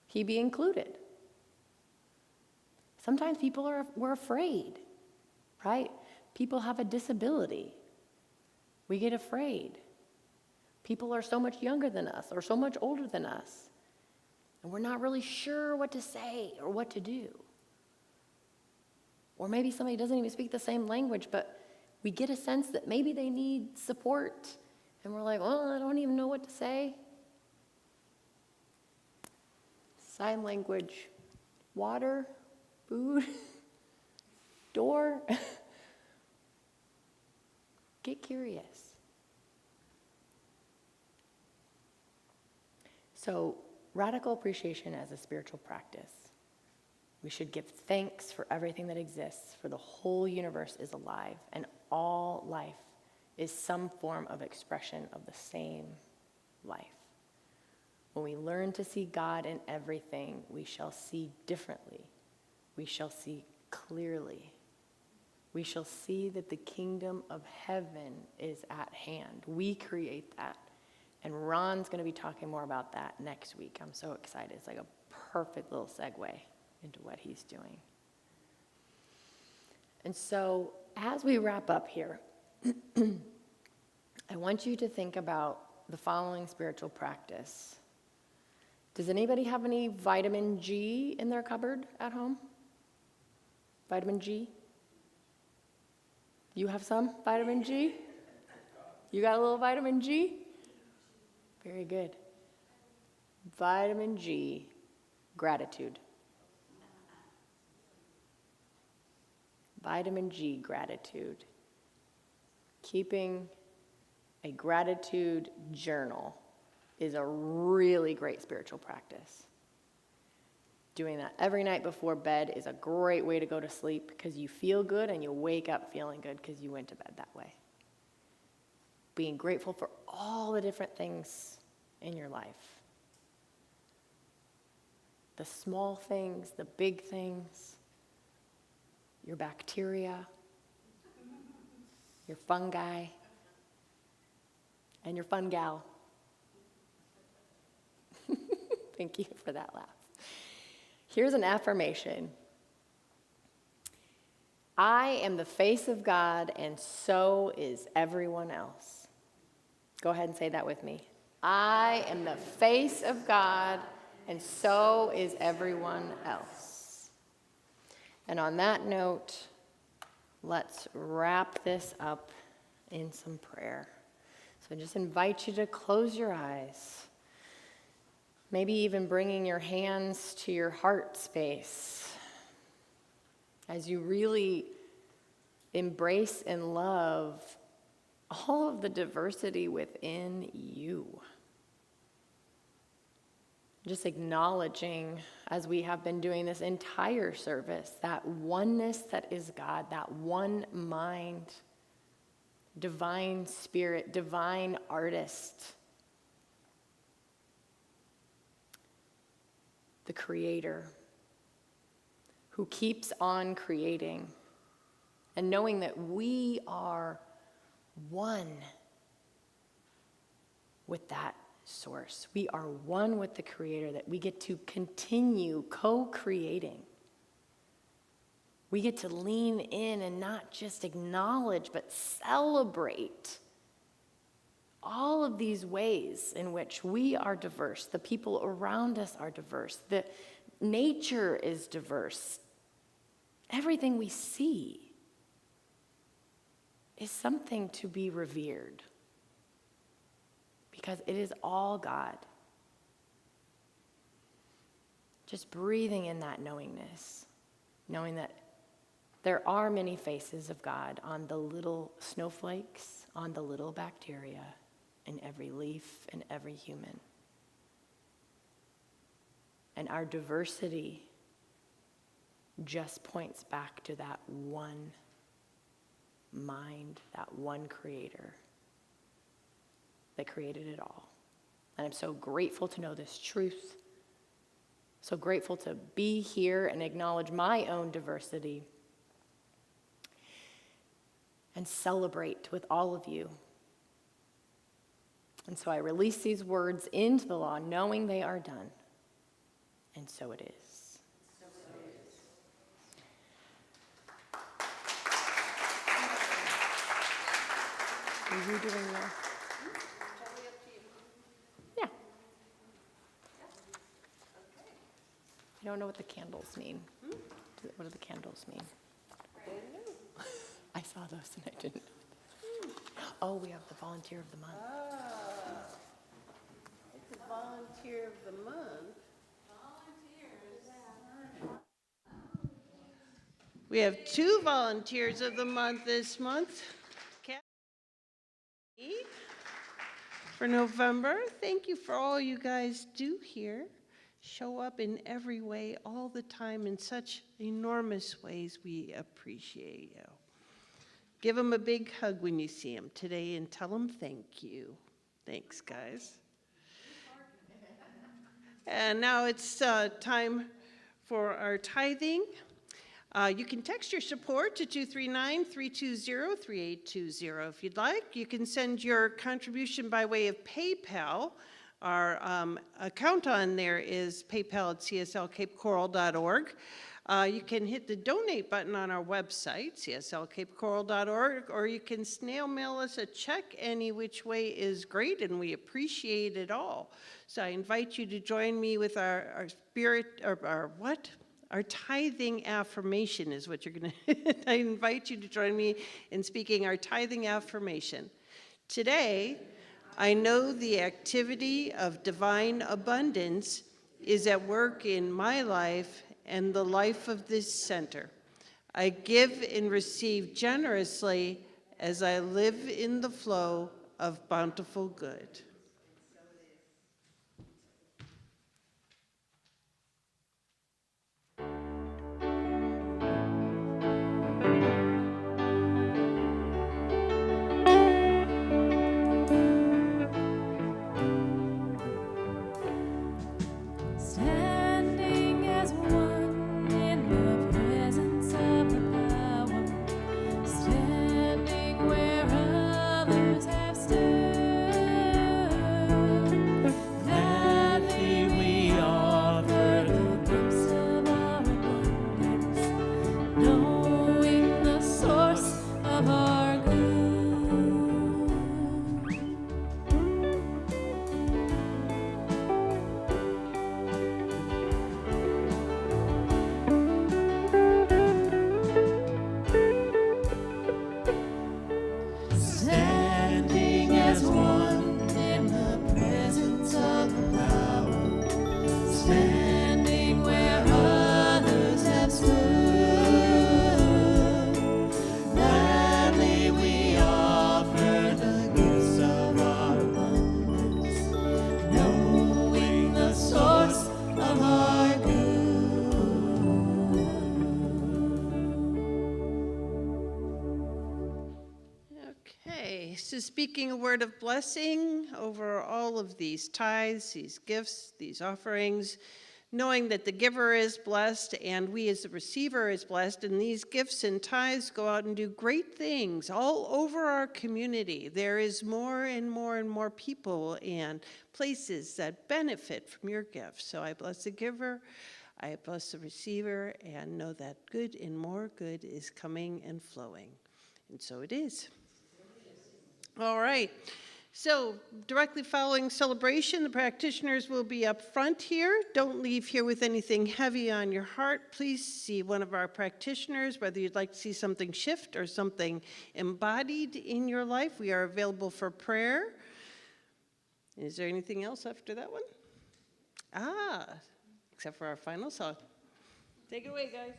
he be included? Sometimes we're afraid, right? People have a disability. We get afraid. People are so much younger than us or so much older than us, and we're not really sure what to say or what to do. Or maybe somebody doesn't even speak the same language, but we get a sense that maybe they need support, and we're like, well, I don't even know what to say. Sign language, water, food, door. Get curious. So, radical appreciation as a spiritual practice. We should give thanks for everything that exists, for the whole universe is alive, and all life is some form of expression of the same life. When we learn to see God in everything, we shall see differently. We shall see clearly. We shall see that the kingdom of heaven is at hand. We create that. And Ron's going to be talking more about that next week. I'm so excited. It's like a perfect little segue into what he's doing. And so, as we wrap up here, I want you to think about the following spiritual practice. Does anybody have any vitamin G in their cupboard at home? Vitamin G? You have some vitamin G? You got a little vitamin G? Very good. Vitamin G, gratitude. Vitamin G, gratitude. Keeping a gratitude journal is a really great spiritual practice. Doing that every night before bed is a great way to go to sleep because you feel good and you wake up feeling good because you went to bed that way. Being grateful for all the different things in your life. The small things, the big things, your bacteria, your fungi, and your fun gal. Thank you for that laugh. Here's an affirmation. I am the face of God, and so is everyone else. Go ahead and say that with me. I am the face of God, and so is everyone else. And on that note, let's wrap this up in some prayer. So I just invite you to close your eyes. Maybe even bringing your hands to your heart space as you really embrace and love all of the diversity within you. Just acknowledging, as we have been doing this entire service, that oneness that is God, that one mind, divine spirit, divine artist, the creator who keeps on creating, and knowing that we are one with that source. We are one with the Creator, that we get to continue co-creating. We get to lean in and not just acknowledge, but celebrate all of these ways in which we are diverse, the people around us are diverse, the nature is diverse. Everything we see is something to be revered because it is all God. Just breathing in that knowingness, knowing that there are many faces of God on the little snowflakes, on the little bacteria, in every leaf and every human. And our diversity just points back to that one mind, that one Creator that created it all. And I'm so grateful to know this truth, so grateful to be here and acknowledge my own diversity and celebrate with all of you. And so I release these words into the law, knowing they are done. And so it is. Are you doing that? Yeah. I don't know what the candles mean. What do the candles mean? I saw those and I didn't know. Oh, we have the volunteer of the month. It's a volunteer of the month. We have 2 volunteers of the month this month. Kathy for November. Thank you for all you guys do here. Show up in every way, all the time, in such enormous ways. We appreciate you. Give them a big hug when you see them today and tell them thank you. Thanks, guys. And now it's time for our tithing. You can text your support to 239-320-3820 if you'd like. You can send your contribution by way of PayPal. Our account on there is paypal@cslcapecoral.org. You can hit the donate button on our website, cslcapecoral.org, or you can snail mail us a check. Any which way is great, and we appreciate it all. So I invite you to join me with our tithing affirmation is what you're going to. I invite you to join me in speaking our tithing affirmation. Today, I know the activity of divine abundance is at work in my life and the life of this center. I give and receive generously as I live in the flow of bountiful good. Standing as one in the presence of the power, standing where others have stood. Gladly we offer the gifts of our abundance, knowing the source of our good. Standing as one in the presence of the power, standing where others have stood. Gladly we offer the gifts of our abundance, knowing the source of our good. Okay, so speaking a word of blessing over all of these tithes, these gifts, these offerings, knowing that the giver is blessed and we as the receiver is blessed, and these gifts and tithes go out and do great things all over our community. There is more and more and more people and places that benefit from your gifts. So I bless the giver, I bless the receiver, and know that good and more good is coming and flowing. And so it is. All right. So directly following celebration, the practitioners will be up front here. Don't leave here with anything heavy on your heart. Please see one of our practitioners, whether you'd like to see something shift or something embodied in your life. We are available for prayer. Is there anything else after that one? Except for our final song. Take it away, guys.